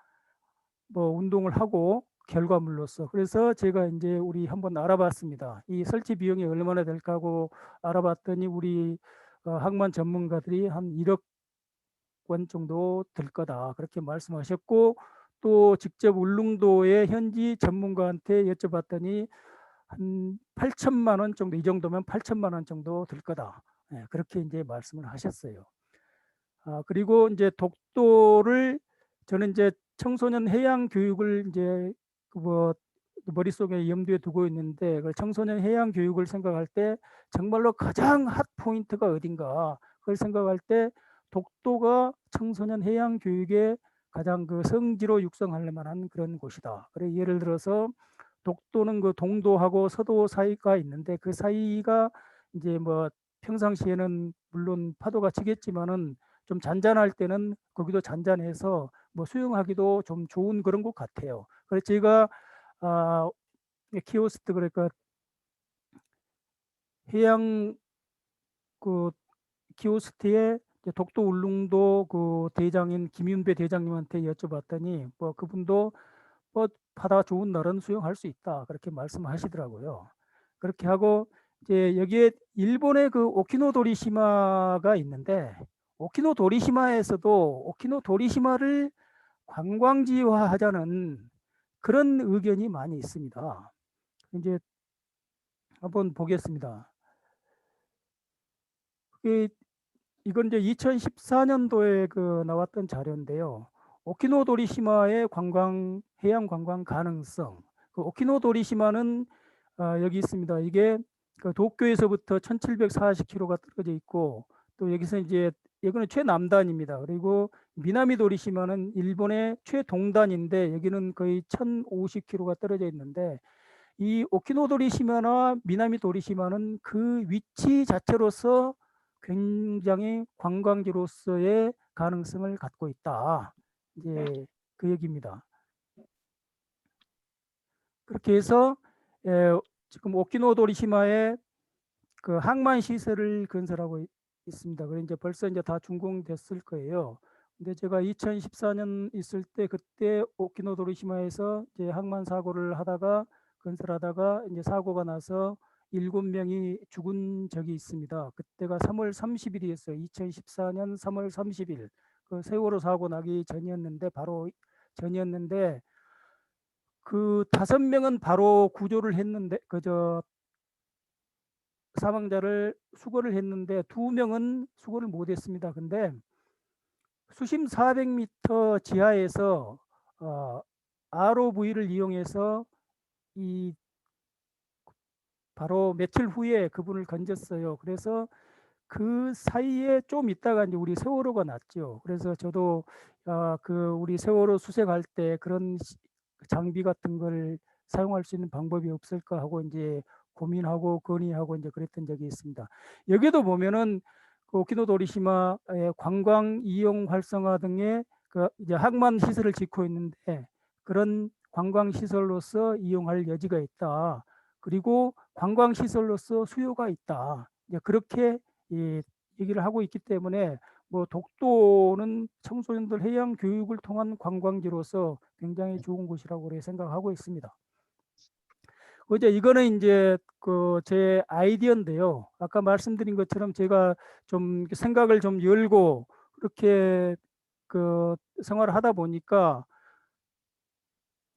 S1: 뭐 운동을 하고 결과물로서. 그래서 제가 이제 우리 한번 알아봤습니다. 이 설치 비용이 얼마나 될까 하고 알아봤더니 우리 항만 전문가들이 한 1억 원 정도 들 거다, 그렇게 말씀하셨고, 또 직접 울릉도의 현지 전문가한테 여쭤봤더니 한 8천만 원 정도, 이 정도면 8천만 원 정도 들 거다, 그렇게 이제 말씀을 하셨어요. 그리고 이제 독도를 저는 이제 청소년 해양 교육을 이제 뭐 머릿속에 염두에 두고 있는데, 그 청소년 해양 교육을 생각할 때 정말로 가장 핫 포인트가 어딘가, 그걸 생각할 때 독도가 청소년 해양 교육의 가장 그 성지로 육성할 만한 그런 곳이다. 그래, 예를 들어서 독도는 그 동도하고 서도 사이가 있는데, 그 사이가 이제 뭐 평상시에는 물론 파도가 치겠지만은 좀 잔잔할 때는 거기도 잔잔해서 뭐 수영하기도 좀 좋은 그런 곳 같아요. 그래서 제가 키오스트, 그러니까 해양 그 키오스트에 독도 울릉도 그 대장인 김윤배 대장님한테 여쭤봤더니 뭐 그분도 뭐 바다 좋은 날은 수영할 수 있다, 그렇게 말씀하시더라고요. 그렇게 하고 이제 여기에 일본의 그 오키노도리시마가 있는데, 오키노도리시마에서도 오키노도리시마를 관광지화하자는 그런 의견이 많이 있습니다. 이제 한번 보겠습니다. 이건 이제 2014년도에 그 나왔던 자료인데요. 오키노도리시마의 해양 관광 가능성. 그 오키노도리시마는 여기 있습니다. 이게 그 도쿄에서부터 1740km가 떨어져 있고, 또 여기서 이제 여기는 최남단입니다. 그리고 미나미 도리시마는 일본의 최동단인데 여기는 거의 1050km가 떨어져 있는데, 이 오키노도리시마나 미나미 도리시마는 그 위치 자체로서 굉장히 관광지로서의 가능성을 갖고 있다, 이제 그 얘기입니다. 그렇게 해서 지금 오키노도리시마에 그 항만 시설을 건설하고 있습니다. 그래 이제 벌써 이제 다 준공됐을 거예요. 근데 제가 2014년 있을 때 그때 오키노도리시마에서 이제 항만 사고를 하다가 건설하다가 이제 사고가 나서 7명이 죽은 적이 있습니다. 그때가 3월 30일이었어요. 2014년 3월 30일. 그 세월호 사고 나기 전이었는데 바로 전이었는데 그 5명은 바로 구조를 했는데 그저 사망자를 수거를 했는데 2명은 수거를 못 했습니다. 근데 수심 400m 지하에서 ROV를 이용해서 이 바로 며칠 후에 그분을 건졌어요. 그래서 그 사이에 좀 있다가 이제 우리 세월호가 났죠. 그래서 저도 그 우리 세월호 수색할 때 그런 장비 같은 걸 사용할 수 있는 방법이 없을까 하고 이제 고민하고 건의하고 이제 그랬던 적이 있습니다. 여기도 보면은 그 오키노도리시마의 관광 이용 활성화 등의 그 이제 항만 시설을 짓고 있는데 그런 관광 시설로서 이용할 여지가 있다. 그리고 관광 시설로서 수요가 있다. 이제 그렇게 얘기를 하고 있기 때문에 뭐 독도는 청소년들 해양 교육을 통한 관광지로서 굉장히 좋은 곳이라고 생각하고 있습니다. 이제 이거는 이제 그 제 아이디어인데요. 아까 말씀드린 것처럼 제가 좀 생각을 좀 열고 그렇게 그 생활을 하다 보니까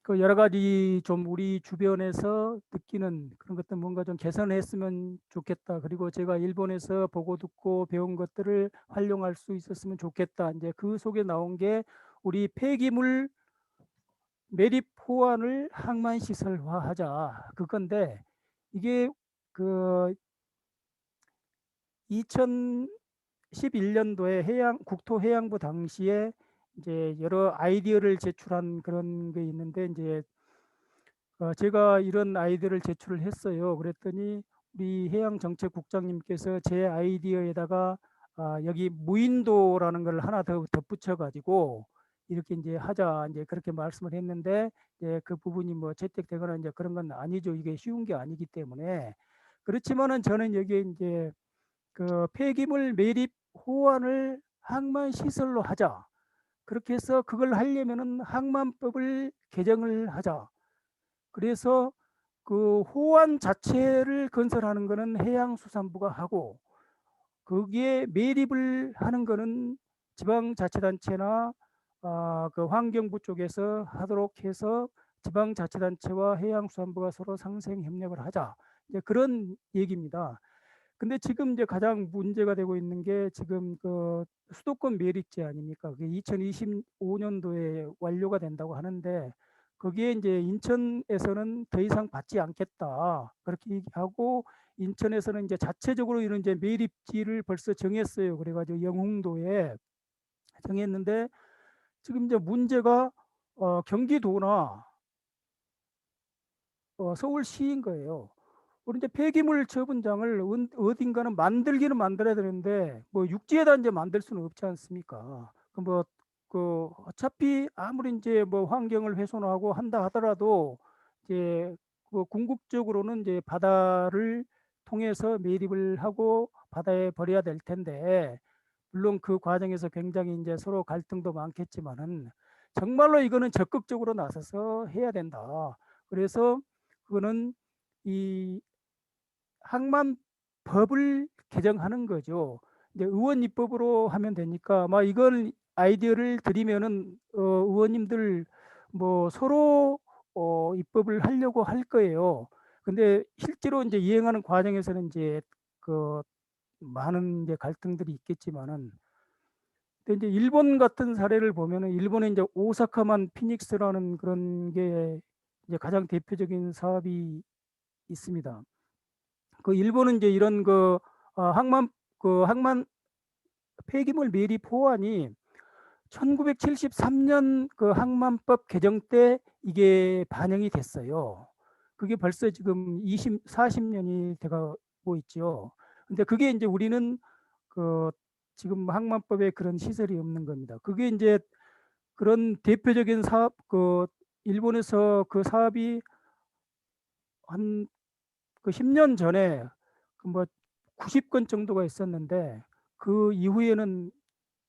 S1: 그 여러 가지 좀 우리 주변에서 느끼는 그런 것들 뭔가 좀 개선했으면 좋겠다. 그리고 제가 일본에서 보고 듣고 배운 것들을 활용할 수 있었으면 좋겠다. 이제 그 속에 나온 게 우리 폐기물 매립 호환을 항만 시설화하자 그건데 이게 그 2011년도에 국토해양부 당시에 이제 여러 아이디어를 제출한 그런 게 있는데 이제 제가 이런 아이디어를 제출을 했어요. 그랬더니 우리 해양정책국장님께서 제 아이디어에다가 여기 무인도라는 걸 하나 더 덧붙여 가지고 이렇게 이제 하자 이제 그렇게 말씀을 했는데 이제 그 부분이 뭐 채택되거나 이제 그런 건 아니죠. 이게 쉬운 게 아니기 때문에 그렇지만은 저는 여기에 이제 그 폐기물 매립 호환을 항만 시설로 하자. 그렇게 해서 그걸 하려면은 항만법을 개정을 하자. 그래서 그 호환 자체를 건설하는 거는 해양수산부가 하고 거기에 매립을 하는 거는 지방자치단체나 그 환경부 쪽에서 하도록 해서 지방자치단체와 해양수산부가 서로 상생협력을 하자. 이제 그런 얘기입니다. 근데 지금 이제 가장 문제가 되고 있는 게 지금 그 수도권 매립제 아닙니까? 그게 2025년도에 완료가 된다고 하는데 거기에 이제 인천에서는 더 이상 받지 않겠다. 그렇게 얘기하고 인천에서는 이제 자체적으로 이런 이제 매립지를 벌써 정했어요. 그래가지고 영흥도에 정했는데 지금 이제 문제가 경기도나 서울시인 거예요. 우리 이제 폐기물 처분장을 어딘가는 만들기는 만들어야 되는데 뭐 육지에다 이제 만들 수는 없지 않습니까? 그 어차피 아무리 이제 뭐 환경을 훼손하고 한다 하더라도 이제 그 궁극적으로는 이제 바다를 통해서 매립을 하고 바다에 버려야 될 텐데 물론 그 과정에서 굉장히 이제 서로 갈등도 많겠지만은 정말로 이거는 적극적으로 나서서 해야 된다. 그래서 그거는 이 항만법을 개정하는 거죠. 이제 의원 입법으로 하면 되니까 아마 이걸 아이디어를 드리면은 의원님들 뭐 서로 입법을 하려고 할 거예요. 근데 실제로 이제 이행하는 과정에서는 이제 그 많은 이제 갈등들이 있겠지만은 근데 이제 일본 같은 사례를 보면은 일본에 이제 오사카만 피닉스라는 그런 게 이제 가장 대표적인 사업이 있습니다. 그 일본은 이제 이런 항만 폐기물 매립 호환이 1973년 그 항만법 개정 때 이게 반영이 됐어요. 그게 벌써 지금 40년이 돼가고 있죠. 근데 그게 이제 우리는 그 지금 항만법에 그런 시설이 없는 겁니다. 그게 이제 그런 대표적인 사업 일본에서 그 사업이 한 그 10년 전에 뭐 90건 정도가 있었는데 그 이후에는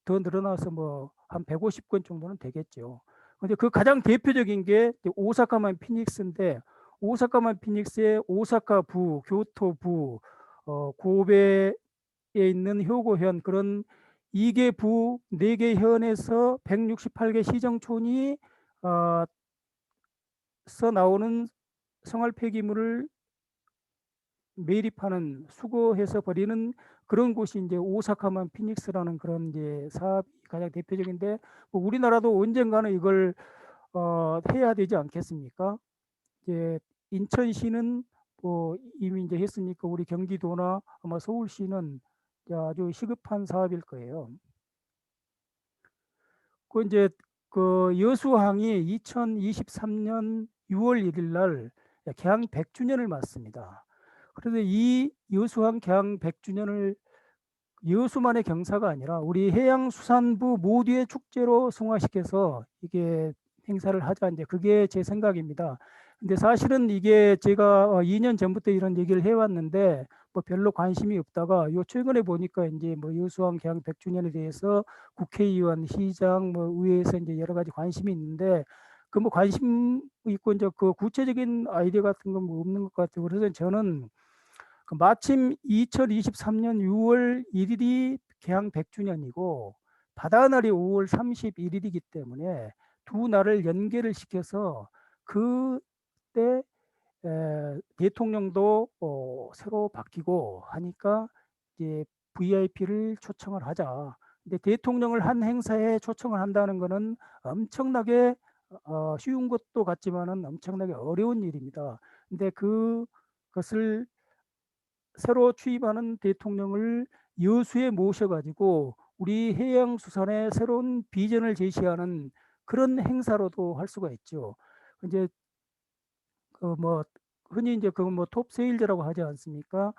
S1: 더 늘어나서 뭐 한 150건 정도는 되겠죠. 근데 그 가장 대표적인 게 오사카만 피닉스인데, 오사카만 피닉스의 오사카부, 교토부, 고베에 있는 효고현, 그런 2개 부, 4개 현에서 168개 시정촌이 서 나오는 생활 폐기물을 매립하는, 수거해서 버리는 그런 곳이 이제 오사카만 피닉스라는 그런 이제 사업이 가장 대표적인데, 뭐 우리나라도 언젠가는 이걸 해야 되지 않겠습니까? 이제 인천시는 뭐 이미 이제 했으니까 우리 경기도나 아마 서울시는 이제 아주 시급한 사업일 거예요. 그 이제 그 여수항이 2023년 6월 1일 날 개항 100주년을 맞습니다. 그런데 이 여수항 개항 100주년을 여수만의 경사가 아니라 우리 해양수산부 모두의 축제로 승화시켜서 이게 행사를 하자, 이제 그게 제 생각입니다. 근데 사실은 이게 제가 2년 전부터 이런 얘기를 해왔는데 뭐 별로 관심이 없다가 요 최근에 보니까 이제 뭐 여수항 개항 100주년에 대해서 국회의원, 시장, 뭐 의회에서 이제 여러 가지 관심이 있는데, 그 뭐 관심 있고 이제 그 구체적인 아이디어 같은 건 뭐 없는 것 같아요. 그래서 저는 그 마침 2023년 6월 1일이 개항 100주년이고 바다날이 5월 31일이기 때문에 두 날을 연계를 시켜서 그때 대통령도 새로 바뀌고 하니까 이제 VIP를 초청을 하자. 근데 대통령을 한 행사에 초청을 한다는 것은 엄청나게 쉬운 것도 같지만은 엄청나게 어려운 일입니다. 근데 그것을 새로 취임하는 대통령을 여수에 모셔가지고 우리 해양수산의 새로운 비전을 제시하는 그런 행사로도 할 수가 있죠. 이제 그 뭐 흔히 이제 그 뭐 톱세일즈라고 하지 않습니까?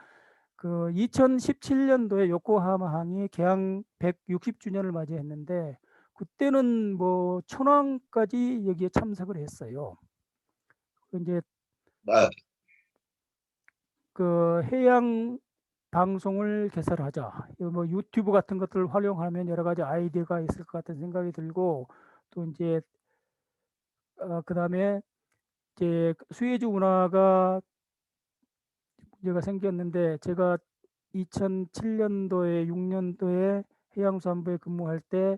S1: 그 2017년도에 요코하마항이 개항 160주년을 맞이했는데 그때는 뭐 천왕까지 여기에 참석을 했어요. 이제 그 해양 방송을 개설하자. 뭐 유튜브 같은 것들을 활용하면 여러 가지 아이디어가 있을 것 같은 생각이 들고, 또 이제 그다음에 이제 수혜주 운하가 문제가 생겼는데, 제가 2007년도에 6년도에 해양수산부에 근무할 때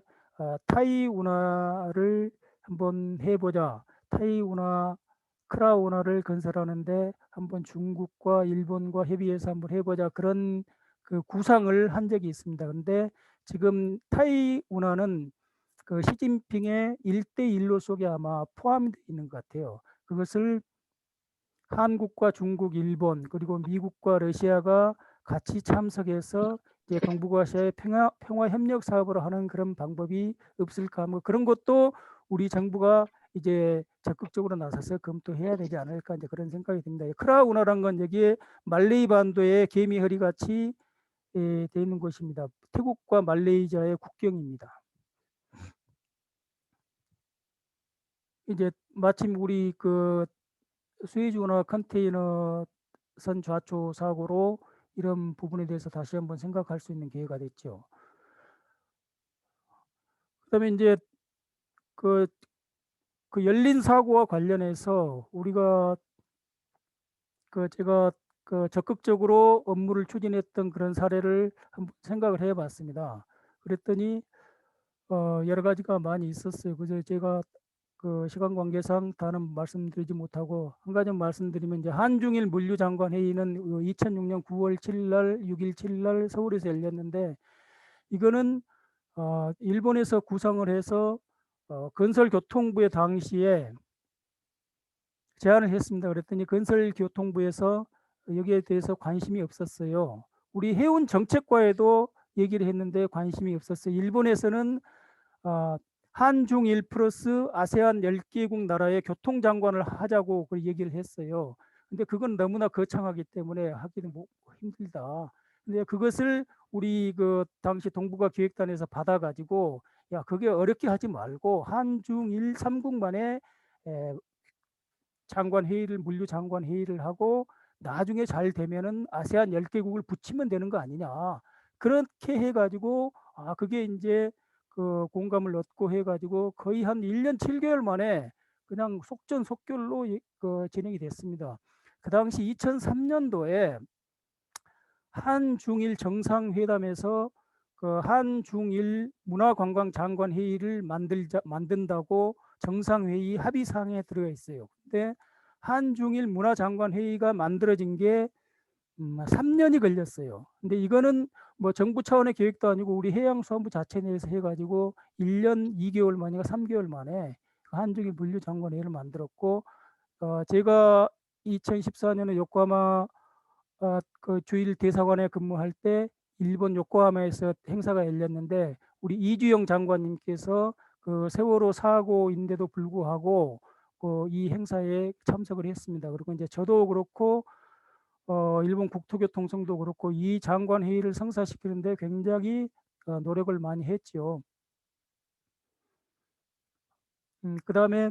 S1: 타이 운하를 한번 해보자. 타이 운하, 크라 운하를 건설하는데 한번 중국과 일본과 협의해서 한번 해보자, 그런 그 구상을 한 적이 있습니다. 근데 지금 타이 운하는 그 시진핑의 1대1로 속에 아마 포함되어 있는 것 같아요. 그것을 한국과 중국, 일본, 그리고 미국과 러시아가 같이 참석해서 이제 동북아시아의 평화 협력 사업을 하는 그런 방법이 없을까, 뭐 그런 것도 우리 정부가 이제 적극적으로 나서서 검토해야 되지 않을까, 이제 그런 생각이 듭니다. 크라우나란 건 여기에 말레이 반도의 개미허리 같이 돼 있는 곳입니다. 태국과 말레이시아의 국경입니다. 이제 마침 우리 그 수혜주나 컨테이너 선 좌초 사고로 이런 부분에 대해서 다시 한번 생각할 수 있는 기회가 됐죠. 그다음에 이제 그 열린 사고와 관련해서 우리가 제가 그 적극적으로 업무를 추진했던 그런 사례를 한번 생각을 해봤습니다. 그랬더니 여러 가지가 많이 있었어요. 그래서 제가 그 시간 관계상 다는 말씀드리지 못하고 한 가지 말씀드리면, 이제 한중일 물류장관 회의는 2006년 9월 7일 날, 6일, 7일 날 서울에서 열렸는데, 이거는 일본에서 구성을 해서 건설교통부에 당시에 제안을 했습니다. 그랬더니 건설교통부에서 여기에 대해서 관심이 없었어요. 우리 해운 정책과에도 얘기를 했는데 관심이 없었어요. 일본에서는 한중일 플러스 아세안 10개국 나라의 교통장관을 하자고 그 얘기를 했어요. 근데 그건 너무나 거창하기 때문에 하기는 힘들다. 근데 그것을 우리 그 당시 동북아 기획단에서 받아가지고, 야, 그게 어렵게 하지 말고 한중일 3국만의 장관 회의를, 물류 장관 회의를 하고 나중에 잘 되면은 아세안 10개국을 붙이면 되는 거 아니냐. 그렇게 해가지고 그게 이제 그 공감을 얻고 해가지고 거의 한 1년 7개월 만에 그냥 속전속결로 그 진행이 됐습니다. 그 당시 2003년도에 한중일 정상회담에서 그 한중일 문화관광 장관 회의를 만든다고 정상회의 합의사항에 들어가 있어요. 근데 한중일 문화장관 회의가 만들어진 게 3년이 걸렸어요. 근데 이거는 뭐 정부 차원의 계획도 아니고 우리 해양수산부 자체 내에서 해가지고 1년 2개월 만인가 3개월 만에 한중일 물류장관회의를 만들었고, 제가 2014년에 요코하마 그 주일 대사관에 근무할 때 일본 요코하마에서 행사가 열렸는데 우리 이주영 장관님께서 그 세월호 사고인데도 불구하고 이 행사에 참석을 했습니다. 그리고 이제 저도 그렇고 일본 국토교통성도 그렇고 이 장관 회의를 성사시키는데 굉장히 노력을 많이 했죠. 그다음에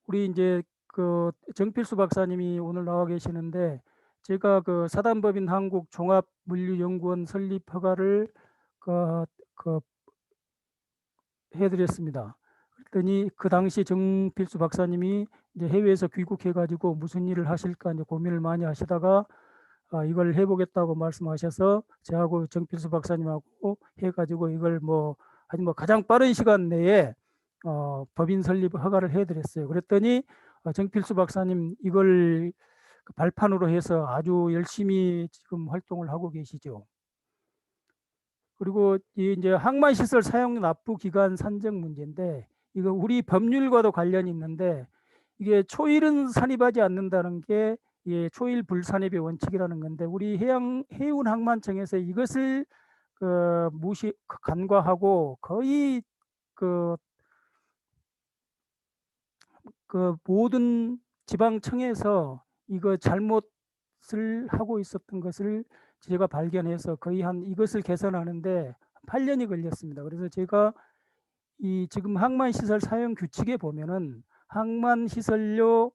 S1: 우리 이제 그 정필수 박사님이 오늘 나와 계시는데 제가 그 사단법인 한국 종합물류연구원 설립 허가를 해드렸습니다. 그랬더니 그 당시 정필수 박사님이 이제 해외에서 귀국해가지고 무슨 일을 하실까 이제 고민을 많이 하시다가 이걸 해보겠다고 말씀하셔서 저하고 정필수 박사님하고 해가지고 이걸 아주 가장 빠른 시간 내에 법인 설립 허가를 해드렸어요. 그랬더니 정필수 박사님 이걸 발판으로 해서 아주 열심히 지금 활동을 하고 계시죠. 그리고 이제 항만시설 사용 납부 기간 산정 문제인데 이거 우리 법률과도 관련이 있는데 이게 초일은 산입하지 않는다는 게 초일 불산입의 원칙이라는 건데 우리 해운항만청에서 이것을 간과하고 거의 그 모든 지방청에서 이거 잘못을 하고 있었던 것을 제가 발견해서 거의 이것을 개선하는데 8년이 걸렸습니다. 그래서 제가 지금 항만시설 사용 규칙에 보면은 항만시설료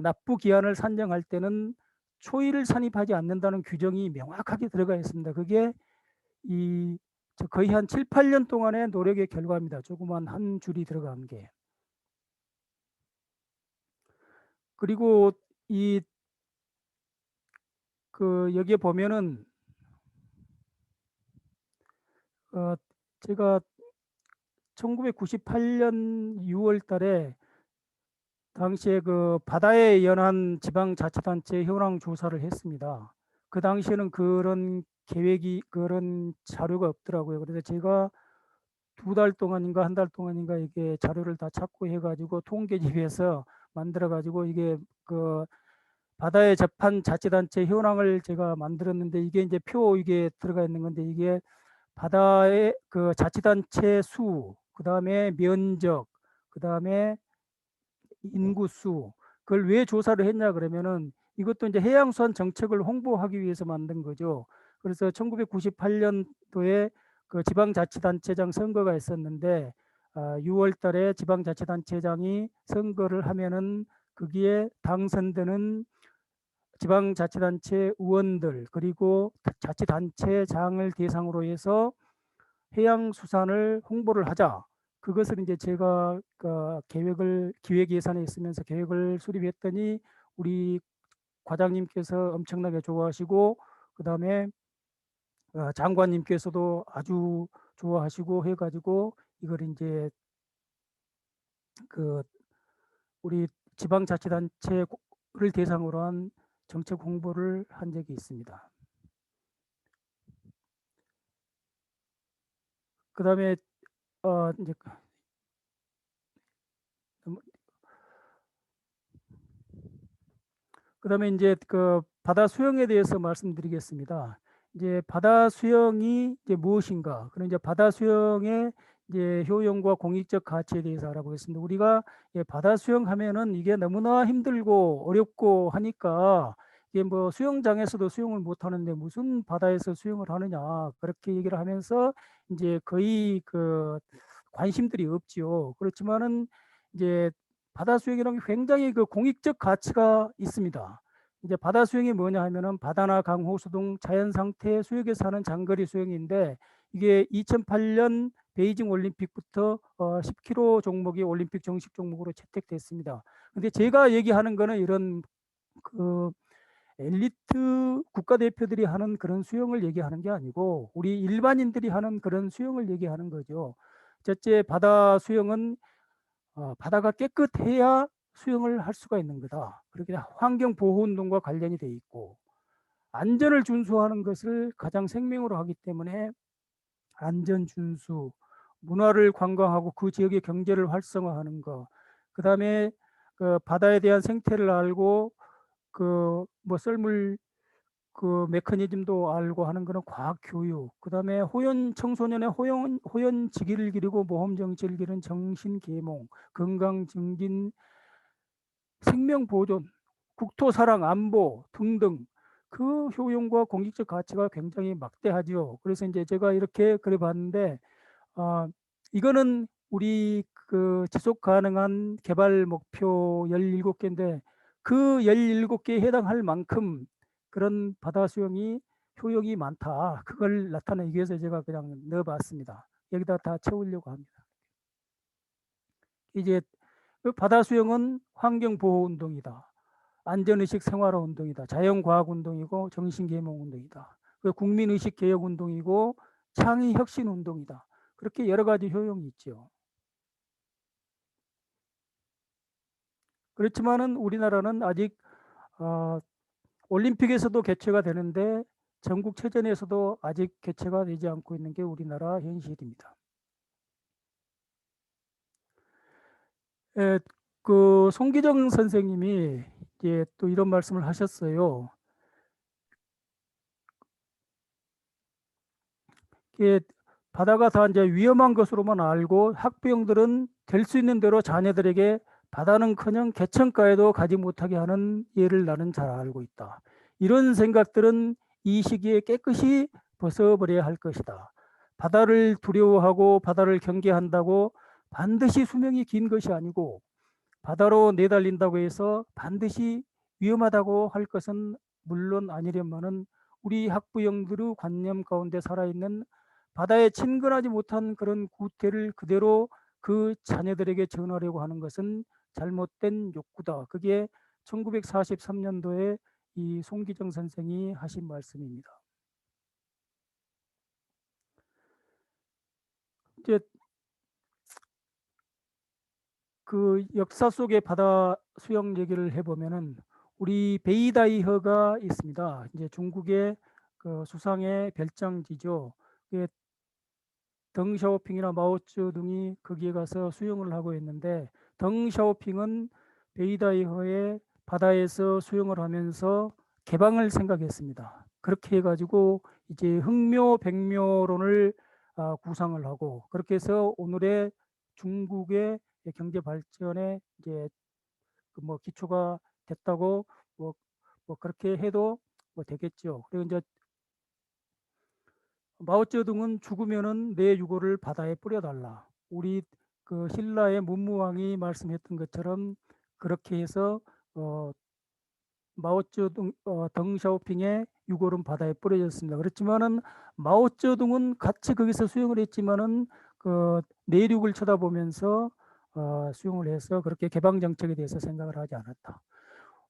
S1: 납부 기한을 산정할 때는 초일을 산입하지 않는다는 규정이 명확하게 들어가 있습니다. 그게 거의 한 7, 8년 동안의 노력의 결과입니다. 조그만 한 줄이 들어간 게. 그리고 여기에 보면은 제가 1998년 6월 달에 당시에 그 바다에 연한 지방자치단체 현황 조사를 했습니다. 그 당시에는 그런 자료가 없더라고요. 그래서 제가 2달 동안인가 1달 동안인가 이게 자료를 다 찾고 해가지고 통계집에서 만들어가지고 이게 그 바다에 접한 자치단체 현황을 제가 만들었는데 이게 이제 이게 들어가 있는 건데 이게 바다의 그 자치단체 수, 그 다음에 면적, 그 다음에 인구수, 그걸 왜 조사를 했냐 그러면은 이것도 이제 해양수산 정책을 홍보하기 위해서 만든 거죠. 그래서 1998년도에 그 지방자치단체장 선거가 있었는데 6월 달에 지방자치단체장이 선거를 하면은 거기에 당선되는 지방자치단체 의원들 그리고 자치단체장을 대상으로 해서 해양수산을 홍보를 하자. 그것을 이제 제가 기획예산에 있으면서 계획을 수립했더니 우리 과장님께서 엄청나게 좋아하시고 그 다음에 장관님께서도 아주 좋아하시고 해가지고 이걸 이제 우리 지방자치단체를 대상으로 한 정책 홍보를 한 적이 있습니다. 그 다음에 이제 그다음에 이제 그 바다 수영에 대해서 말씀드리겠습니다. 이제 바다 수영이 이제 무엇인가? 그런 이제 바다 수영의 이제 효용과 공익적 가치에 대해서 알아보겠습니다. 우리가 바다 수영하면은 이게 너무나 힘들고 어렵고 하니까 이게 뭐 수영장에서도 수영을 못 하는데 무슨 바다에서 수영을 하느냐 그렇게 얘기를 하면서 이제 거의 그 관심들이 없지요. 그렇지만은 이제 바다 수영이라는 게 굉장히 그 공익적 가치가 있습니다. 이제 바다 수영이 뭐냐 하면은 바다나 강, 호수 등 자연 상태 수역에 사는 장거리 수영인데 이게 2008년 베이징 올림픽부터 10km 종목이 올림픽 정식 종목으로 채택됐습니다. 근데 제가 얘기하는 거는 이런 그 엘리트 국가대표들이 하는 그런 수영을 얘기하는 게 아니고 우리 일반인들이 하는 그런 수영을 얘기하는 거죠. 첫째, 바다 수영은 바다가 깨끗해야 수영을 할 수가 있는 거다. 그렇게 환경보호운동과 관련이 돼 있고 안전을 준수하는 것을 가장 생명으로 하기 때문에 안전 준수, 문화를 관광하고 그 지역의 경제를 활성화하는 거, 그 다음에 그 바다에 대한 생태를 알고 그 뭐 썰물 그 메커니즘도 알고 하는 거는 과학 교육, 그 다음에 호연 청소년의 호연 지기를 기르고 모험 정치를 기르는 정신 계몽, 건강 증진, 생명 보존, 국토 사랑, 안보 등등 그 효용과 공익적 가치가 굉장히 막대하죠. 그래서 이제 제가 이렇게 그래 봤는데 이거는 우리 그 지속 가능한 개발 목표 17개인데 그 17개에 해당할 만큼 그런 바다 수영이 효용이 많다. 그걸 나타내기 위해서 제가 그냥 넣어봤습니다. 여기다 다 채우려고 합니다. 이제 그 바다 수영은 환경보호운동이다. 안전의식 생활화운동이다. 자연과학운동이고 정신계몽운동이다. 국민의식 개혁운동이고 창의혁신운동이다. 그렇게 여러 가지 효용이 있죠. 그렇지만은 우리나라는 아직 올림픽에서도 개최가 되는데 전국체전에서도 아직 개최가 되지 않고 있는 게 우리나라 현실입니다. 그 송기정 선생님이 이제 또 이런 말씀을 하셨어요. 바다가 다 이제 위험한 것으로만 알고 학부형들은 될 수 있는 대로 자녀들에게 바다는커녕 개천가에도 가지 못하게 하는 예를 나는 잘 알고 있다. 이런 생각들은 이 시기에 깨끗이 벗어버려야 할 것이다. 바다를 두려워하고 바다를 경계한다고 반드시 수명이 긴 것이 아니고 바다로 내달린다고 해서 반드시 위험하다고 할 것은 물론 아니려면은 우리 학부형들의 관념 가운데 살아있는 바다에 친근하지 못한 그런 구태를 그대로 그 자녀들에게 전하려고 하는 것은 잘못된 욕구다. 그게 1943년도에 이 송기정 선생이 하신 말씀입니다. 이제 그 역사 속의 바다 수영 얘기를 해보면은 우리 베이다이허가 있습니다. 이제 중국의 그 수상의 별장지죠. 덩샤오핑이나 마오쩌둥이 거기에 가서 수영을 하고 있는데 덩샤오핑은 베이다이허의 바다에서 수영을 하면서 개방을 생각했습니다. 그렇게 해가지고 이제 흑묘 백묘론을 구상을 하고 그렇게 해서 오늘의 중국의 경제 발전에 이제 뭐 기초가 됐다고 뭐 그렇게 해도 뭐 되겠죠. 그리고 이제 마오쩌둥은 죽으면은 내 유골을 바다에 뿌려달라. 우리 그 신라의 문무왕이 말씀했던 것처럼 그렇게 해서 마오쩌둥 덩샤오핑의 유골은 바다에 뿌려졌습니다. 그렇지만은 마오쩌둥은 같이 거기서 수영을 했지만은 그 내륙을 쳐다보면서 수영을 해서 그렇게 개방 정책에 대해서 생각을 하지 않았다.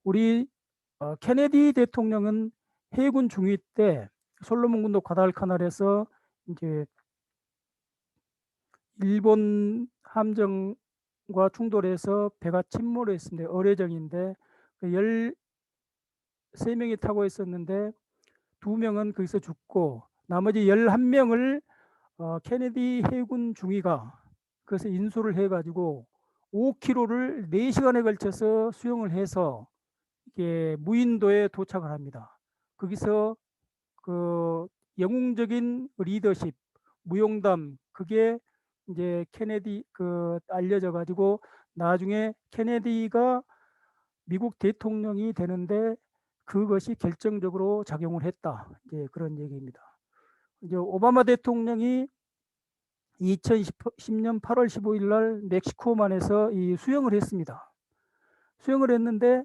S1: 우리 케네디 대통령은 해군 중위 때 솔로몬군도 과달카날에서 이제 일본 함정과 충돌해서 배가 침몰했습니다. 어뢰정인데 13명이 타고 있었는데 2명은 거기서 죽고 나머지 11명을 케네디 해군 중위가 그래서 인수를 해가지고 5km를 4시간에 걸쳐서 수영을 해서 이게 무인도에 도착을 합니다. 거기서 그 영웅적인 리더십, 무용담 그게 이제 케네디 그 알려져 가지고 나중에 케네디가 미국 대통령이 되는데 그것이 결정적으로 작용을 했다. 이제 그런 얘기입니다. 이제 오바마 대통령이 2010년 8월 15일 날 멕시코만에서 이 수영을 했습니다. 수영을 했는데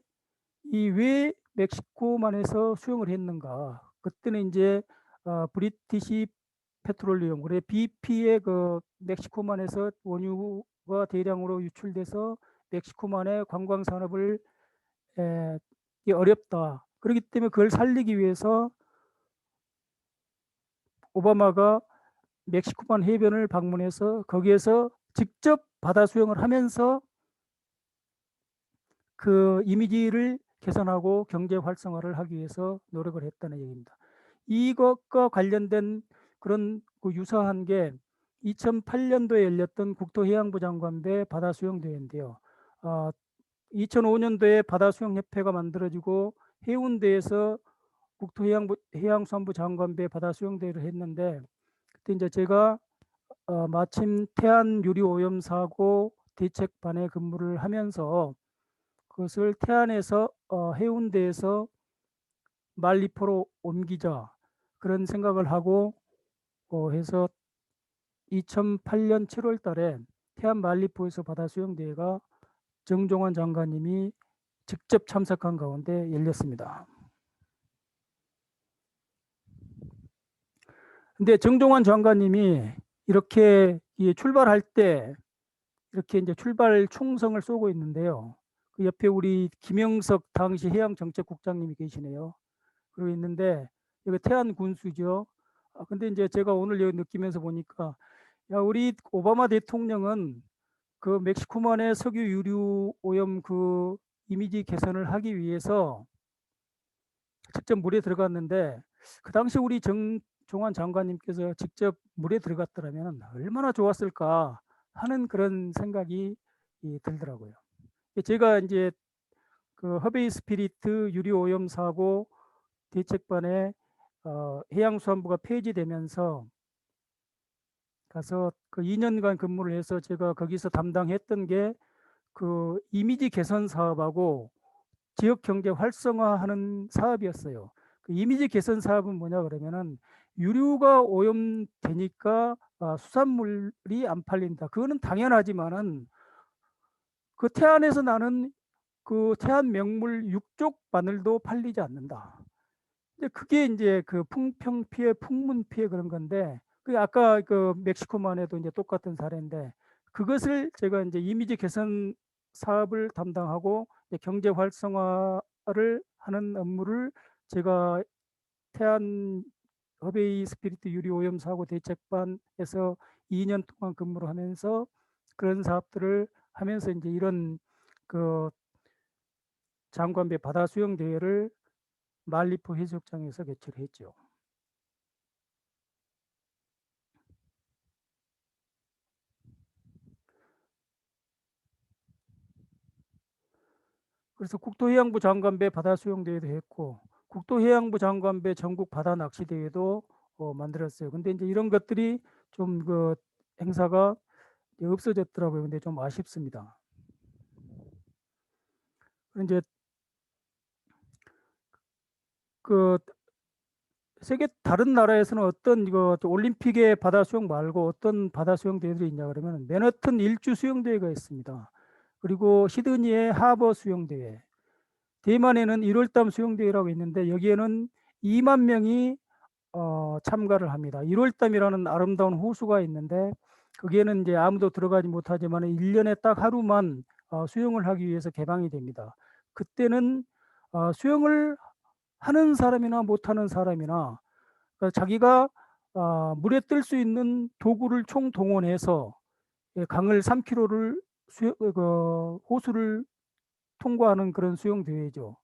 S1: 이 왜 멕시코만에서 수영을 했는가? 그때는 이제 브리티시 페트롤리움, 그래 BP의 그 멕시코만에서 원유가 대량으로 유출돼서 멕시코만의 관광 산업을 이게 어렵다. 그렇기 때문에 그걸 살리기 위해서 오바마가 멕시코만 해변을 방문해서 거기에서 직접 바다 수영을 하면서 그 이미지를 개선하고 경제 활성화를 하기 위해서 노력을 했다는 얘기입니다. 이것과 관련된 그런 그 유사한 게 2008년도에 열렸던 국토해양부 장관배 바다수영대회인데요. 2005년도에 바다수영협회가 만들어지고 해운대에서 국토해양수산부 장관배 바다수영대회를 했는데, 그때 이제 제가 마침 태안유리오염사고 대책반에 근무를 하면서 그것을 태안에서 해운대에서 말리포로 옮기자 그런 생각을 하고 해서 2008년 7월 달에 태안 말리포에서 바다수영대회가 정종환 장관님이 직접 참석한 가운데 열렸습니다. 근데 정종환 장관님이 이렇게 출발할 때 이렇게 이제 출발 총성을 쏘고 있는데요. 그 옆에 우리 김영석 당시 해양정책국장님이 계시네요. 그러고 있는데 여기 태안 군수죠. 근데 이제 제가 오늘 여기 느끼면서 보니까 야, 우리 오바마 대통령은 그 멕시코만의 석유 유류 오염 그 이미지 개선을 하기 위해서 직접 물에 들어갔는데 그 당시 우리 정종환 장관님께서 직접 물에 들어갔더라면 얼마나 좋았을까 하는 그런 생각이 들더라고요. 제가 이제 그 허베이 스피리트 유류 오염 사고 대책반에 해양수산부가 폐지되면서 가서 그 2년간 근무를 해서 제가 거기서 담당했던 게 그 이미지 개선 사업하고 지역 경제 활성화하는 사업이었어요. 그 이미지 개선 사업은 뭐냐 그러면은 유류가 오염되니까 수산물이 안 팔린다. 그거는 당연하지만은 그 태안에서 나는 그 태안 명물 육족 바늘도 팔리지 않는다. 이제 그게 이제 그 풍평 피해, 풍문 피해 그런 건데, 그 아까 그 멕시코만 해도 이제 똑같은 사례인데, 그것을 제가 이제 이미지 개선 사업을 담당하고 경제 활성화를 하는 업무를 제가 태안 허베이 스피리트 유리 오염 사고 대책반에서 2년 동안 근무를 하면서 그런 사업들을 하면서 이제 이런 그 장관배 바다 수영 대회를 말리포 해수욕장에서 개최를 했죠. 그래서 국토해양부 장관배 바다 수영 대회도 했고 국토해양부 장관배 전국 바다 낚시 대회도 만들었어요. 근데 이제 이런 것들이 좀 그 행사가 없어졌더라고요. 근데 좀 아쉽습니다. 이제 그 세계 다른 나라에서는 어떤 이거 올림픽의 바다 수영 말고 어떤 바다 수영 대회들이 있냐 그러면 맨하튼 일주 수영 대회가 있습니다. 그리고 시드니의 하버 수영 대회, 대만에는 1월담 수영 대회라고 있는데 여기에는 2만 명이 참가를 합니다. 1월담이라는 아름다운 호수가 있는데 거기에는 이제 아무도 들어가지 못하지만 1년에 딱 하루만 수영을 하기 위해서 개방이 됩니다. 그때는 수영을 하는 사람이나 못하는 사람이나 자기가 물에 뜰 수 있는 도구를 총동원해서 강을 3km를 호수를 통과하는 그런 수영 대회죠.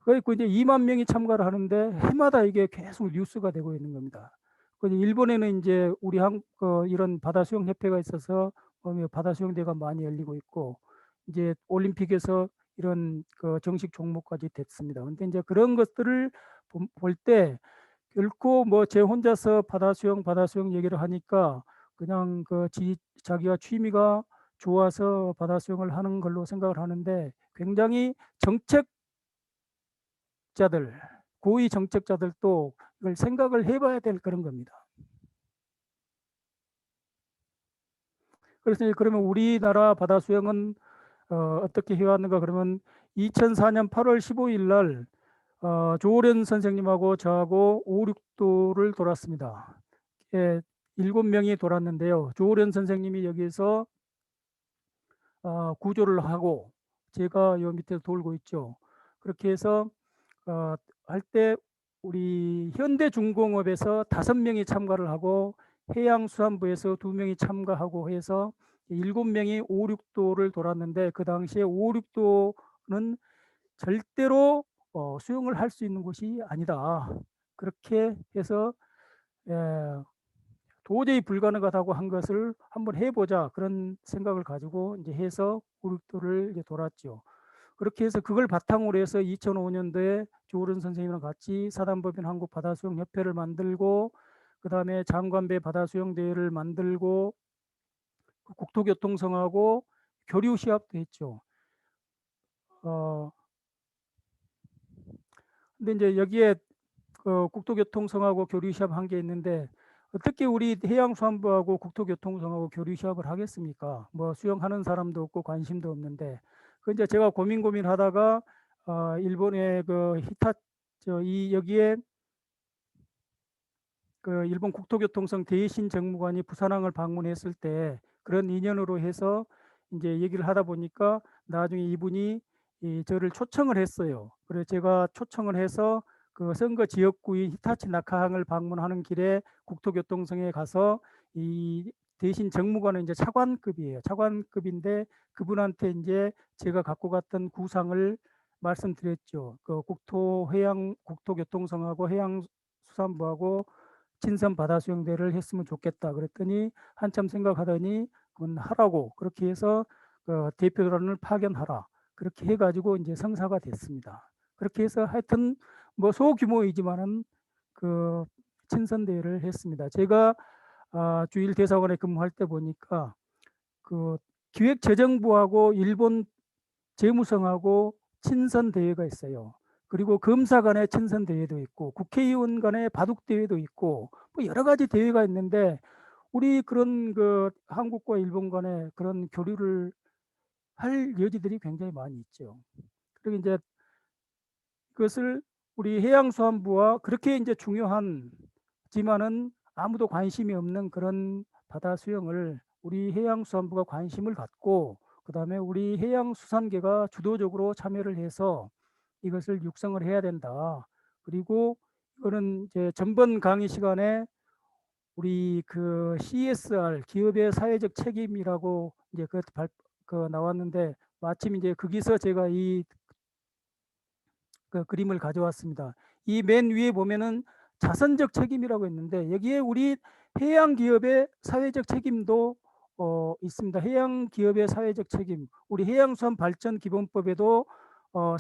S1: 그래서 이제 2만 명이 참가를 하는데 해마다 이게 계속 뉴스가 되고 있는 겁니다. 일본에는 이제 우리 이런 바다 수영 협회가 있어서 바다 수영 대회가 많이 열리고 있고 이제 올림픽에서 이런 그 정식 종목까지 됐습니다. 근데 이제 그런 것들을 볼 때 결코 뭐 제 혼자서 바다 수영 얘기를 하니까 그냥 그 자기가 취미가 좋아서 바다 수영을 하는 걸로 생각을 하는데 굉장히 고위 정책자들도 이걸 생각을 해봐야 될 그런 겁니다. 그래서 그러면 우리나라 바다 수영은 어떻게 해왔는가 그러면 2004년 8월 15일 날 조오련 선생님하고 저하고 5, 6도를 돌았습니다. 7명이 돌았는데요. 조오련 선생님이 여기서 구조를 하고 제가 요 밑에 돌고 있죠. 그렇게 해서 할 때 우리 현대중공업에서 5명이 참가를 하고 해양수산부에서 2명이 참가하고 해서 7명이 5, 6도를 돌았는데 그 당시에 5, 6도는 절대로 수영을 할 수 있는 곳이 아니다. 그렇게 해서 도저히 불가능하다고 한 것을 한번 해보자 그런 생각을 가지고 이제 해서 5, 6도를 이제 돌았죠. 그렇게 해서 그걸 바탕으로 해서 2005년도에 조오련 선생님이랑 같이 사단법인 한국바다수영협회를 만들고 그 다음에 장관배 바다수영대회를 만들고 국토교통성하고 교류시합도 했죠. 근데 이제 여기에 국토교통성하고 교류시합 한 게 있는데 어떻게 우리 해양수산부하고 국토교통성하고 교류시합을 하겠습니까? 뭐 수영하는 사람도 없고 관심도 없는데 그 이제 제가 고민하다가 일본의 그 여기에 그 일본 국토교통성 대신 정무관이 부산항을 방문했을 때 그런 인연으로 해서 이제 얘기를 하다 보니까 나중에 이분이 저를 초청을 했어요. 그래서 제가 초청을 해서 그 선거 지역구인 히타치 나카항을 방문하는 길에 국토교통성에 가서 이 대신 정무관은 이제 차관급이에요. 차관급인데 그분한테 이제 제가 갖고 갔던 구상을 말씀드렸죠. 그 국토교통성하고 해양수산부하고 친선 바다수영대회를 했으면 좋겠다 그랬더니 한참 생각하더니 그건 하라고 그렇게 해서 대표단을 파견하라 그렇게 해가지고 이제 성사가 됐습니다. 그렇게 해서 하여튼 뭐 소규모이지만은 그 친선 대회를 했습니다. 제가 주일 대사관에 근무할 때 보니까 그 기획재정부하고 일본 재무성하고 친선 대회가 있어요. 그리고 검사 간의 친선 대회도 있고 국회의원 간의 바둑 대회도 있고 뭐 여러 가지 대회가 있는데 우리 그런 그 한국과 일본 간의 그런 교류를 할 여지들이 굉장히 많이 있죠. 그리고 이제 그것을 우리 해양수산부와 그렇게 이제 중요한지만은 아무도 관심이 없는 그런 바다 수영을 우리 해양수산부가 관심을 갖고 그다음에 우리 해양수산계가 주도적으로 참여를 해서 이것을 육성을 해야 된다. 그리고 이거는 이제 전번 강의 시간에 우리 그 CSR 기업의 사회적 책임이라고 이제 그 나왔는데 마침 이제 거기서 제가 이 그 그림을 가져왔습니다. 이 맨 위에 보면은 자선적 책임이라고 있는데 여기에 우리 해양 기업의 사회적 책임도 있습니다. 해양 기업의 사회적 책임, 우리 해양수산발전기본법에도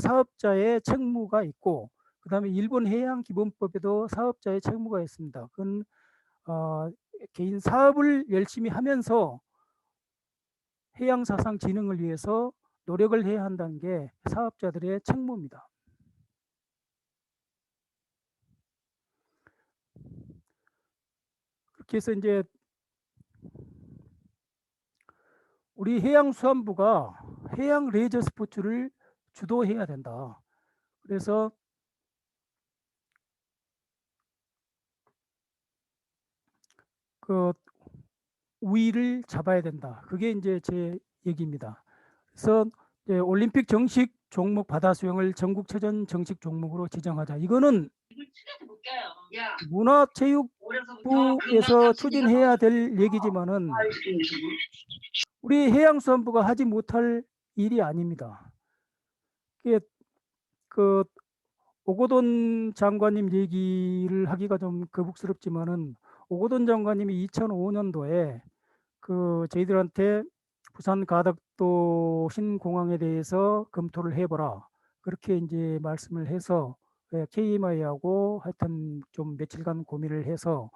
S1: 사업자의 책무가 있고, 그 다음에 일본 해양기본법에도 사업자의 책무가 있습니다. 그건 개인 사업을 열심히 하면서 해양사상 진흥을 위해서 노력을 해야 한다는 게 사업자들의 책무입니다. 그렇게 해서 이제 우리 해양수산부가 해양 레저 스포츠를 주도해야 된다. 그래서 그 우위를 잡아야 된다. 그게 이제 제 얘기입니다. 그래서 이제 올림픽 정식 종목 바다수영을 전국체전 정식 종목으로 지정하자. 이거는 문화체육부에서 추진해야 될 얘기지만은 우리 해양수산부가 하지 못할 일이 아닙니다. 그 오고돈 장관님 얘기를 하기가 좀 거북스럽지만은 오고돈 장관님이 2005년도에 그 저희들한테 부산 가덕도 신공항에 대해서 검토를 해보라 그렇게 이제 말씀을 해서 KMI하고 하여튼 좀 며칠간 고민을 해서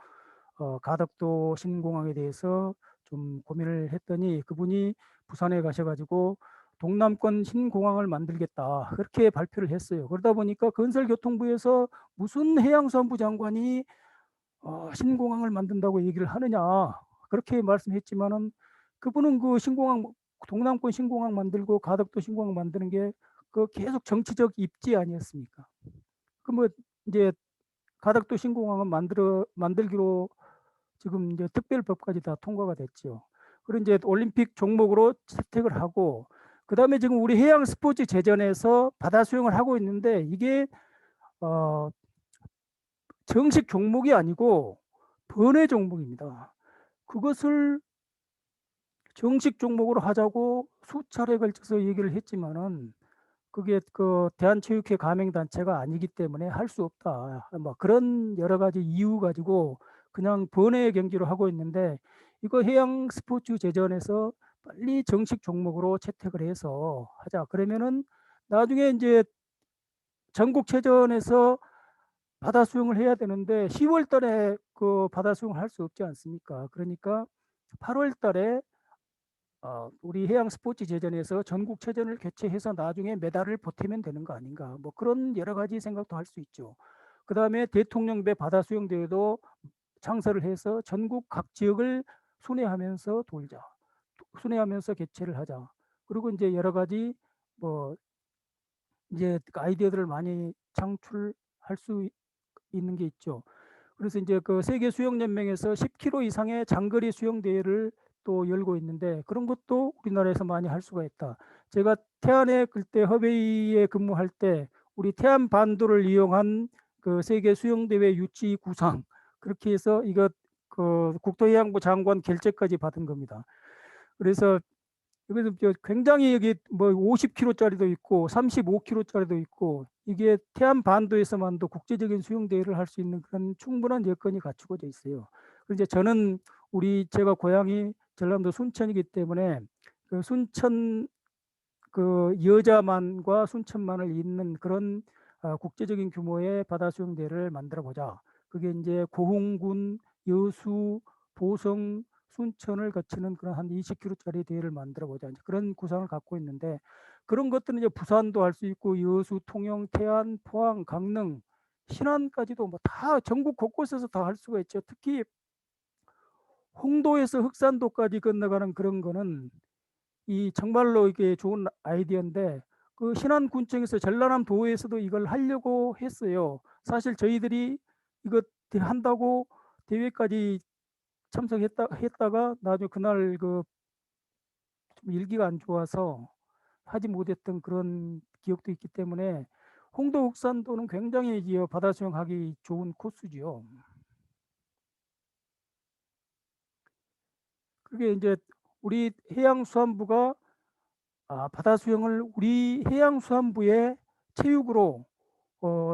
S1: 가덕도 신공항에 대해서 좀 고민을 했더니 그분이 부산에 가셔가지고 동남권 신공항을 만들겠다 그렇게 발표를 했어요. 그러다 보니까 건설교통부에서 무슨 해양수산부 장관이 신공항을 만든다고 얘기를 하느냐 그렇게 말씀했지만은 그분은 그 신공항 동남권 신공항 만들고 가덕도 신공항 만드는 게 그 계속 정치적 입지 아니었습니까? 그 뭐 이제 가덕도 신공항은 만들기로 지금 이제 특별법까지 다 통과가 됐죠. 그리고 이제 올림픽 종목으로 채택을 하고, 그다음에 지금 우리 해양 스포츠 재전에서 바다 수영을 하고 있는데 이게 정식 종목이 아니고 번외 종목입니다. 그것을 정식 종목으로 하자고 수차례 걸쳐서 얘기를 했지만은 그게 그 대한체육회 가맹단체가 아니기 때문에 할 수 없다. 뭐 그런 여러 가지 이유 가지고 그냥 번외 경기로 하고 있는데, 이거 해양 스포츠 재전에서 빨리 정식 종목으로 채택을 해서 하자. 그러면은 나중에 이제 전국체전에서 바다 수영을 해야 되는데 10월 달에 그 바다 수영을 할 수 없지 않습니까? 그러니까 8월 달에 우리 해양 스포츠 재전에서 전국체전을 개최해서 나중에 메달을 보태면 되는 거 아닌가, 뭐 그런 여러 가지 생각도 할 수 있죠. 그 다음에 대통령배 바다 수영 대회도 창설을 해서 전국 각 지역을 순회하면서 돌자, 순회하면서 개최를 하자. 그리고 이제 여러 가지 뭐 이제 아이디어들을 많이 창출할 수 있는 게 있죠. 그래서 이제 그 세계 수영 연맹에서 10km 이상의 장거리 수영 대회를 또 열고 있는데, 그런 것도 우리나라에서 많이 할 수가 있다. 제가 태안에 그때 허베이에 근무할 때 우리 태안 반도를 이용한 그 세계 수영 대회 유치 구상, 그렇게 해서 이거 그 국토해양부 장관 결재까지 받은 겁니다. 그래서 여기서 굉장히 여기 뭐 50km짜리도 있고 35km짜리도 있고, 이게 태안 반도에서만도 국제적인 수영 대회를 할 수 있는 그런 충분한 여건이 갖추어져 있어요. 그래서 이제 저는 제가 고향이 전라도 순천이기 때문에 그 순천 그 여자만과 순천만을 잇는 그런 국제적인 규모의 바다 수영 대회를 만들어 보자. 그게 이제 고흥군, 여수, 보성, 순천을 거치는 그런 한 20km짜리 대회를 만들어 보자, 그런 구상을 갖고 있는데, 그런 것들은 이제 부산도 할 수 있고 여수, 통영, 태안, 포항, 강릉, 신안까지도 뭐 다 전국 곳곳에서 다 할 수가 있죠. 특히 홍도에서 흑산도까지 건너가는 그런 거는 이 정말로 이게 좋은 아이디어인데, 그 신안군청에서 전라남 도에서도 이걸 하려고 했어요. 사실 저희들이 이거 한다고 대회까지 참석했다가 나중에 그날 그 좀 일기가 안 좋아서 하지 못했던 그런 기억도 있기 때문에, 홍도 흑산도는 굉장히 바다 수영하기 좋은 코스지요. 그게 이제 우리 해양수산부가 바다 수영을 우리 해양수산부의 체육으로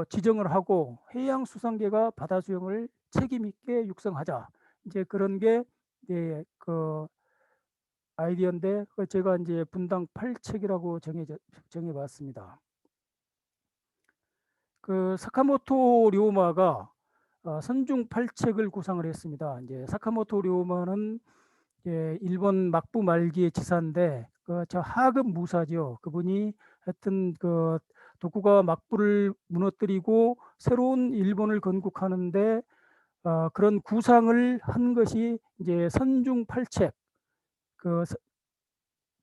S1: 지정을 하고 해양수산계가 바다 수영을 책임 있게 육성하자. 이제 그런 게 이제 그 아이디어인데, 제가 이제 분당 8책이라고 정해봤습니다. 그 사카모토 료마가 선중 8책을 구상을 했습니다. 이제 사카모토 료마는 일본 막부 말기의 지사인데 저 하급 무사죠. 그분이 하여튼 그 도쿠가와 막부를 무너뜨리고 새로운 일본을 건국하는데 그런 구상을 한 것이 이제 선중 8책, 그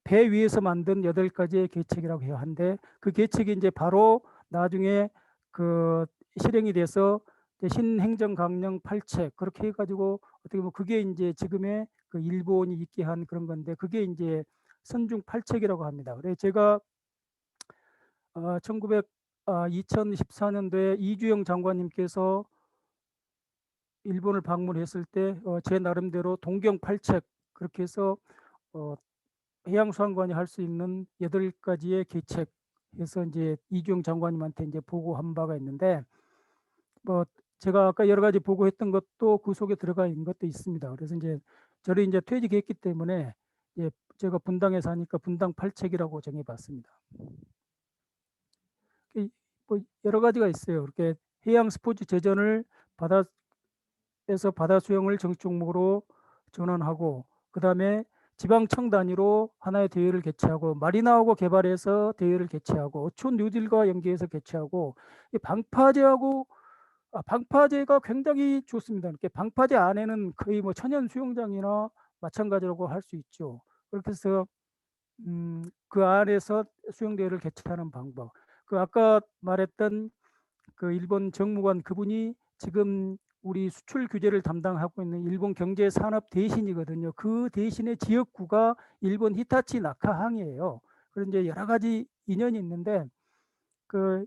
S1: 배 위에서 만든 8가지의 계책이라고 해야 하는데, 그 계책이 이제 바로 나중에 그 실행이 돼서 신행정강령 8책 그렇게 해가지고 어떻게 보면 그게 이제 지금의 그 일본이 있게 한 그런 건데, 그게 이제 선중 8책이라고 합니다. 그래서 제가 2014년도에 이주영 장관님께서 일본을 방문했을 때 제 나름대로 동경 8책 그렇게 해서 해양수산관이 할 수 있는 8가지의 계책해서 이제 이주영 장관님한테 이제 보고한 바가 있는데, 뭐 제가 아까 여러 가지 보고했던 것도 그 속에 들어가 있는 것도 있습니다. 그래서 이제 저를 이제 퇴직했기 때문에 제가 분당에 사니까 분당 8책이라고 정해봤습니다. 뭐 여러 가지가 있어요. 이렇게 해양 스포츠 재전을 바다에서 바다 수영을 정식 종목으로 전환하고, 그 다음에 지방청 단위로 하나의 대회를 개최하고, 마리나하고 개발해서 대회를 개최하고, 어촌 뉴딜과 연계해서 개최하고, 방파제가 굉장히 좋습니다. 이렇게 방파제 안에는 거의 뭐 천연 수영장이나 마찬가지라고 할 수 있죠. 그렇게 해서 그 안에서 수영대회를 개최하는 방법. 그 아까 말했던 그 일본 정무관 그분이 지금 우리 수출 규제를 담당하고 있는 일본 경제산업 대신이거든요. 그 대신의 지역구가 일본 히타치 나카항이에요. 그런 이제 여러 가지 인연이 있는데 그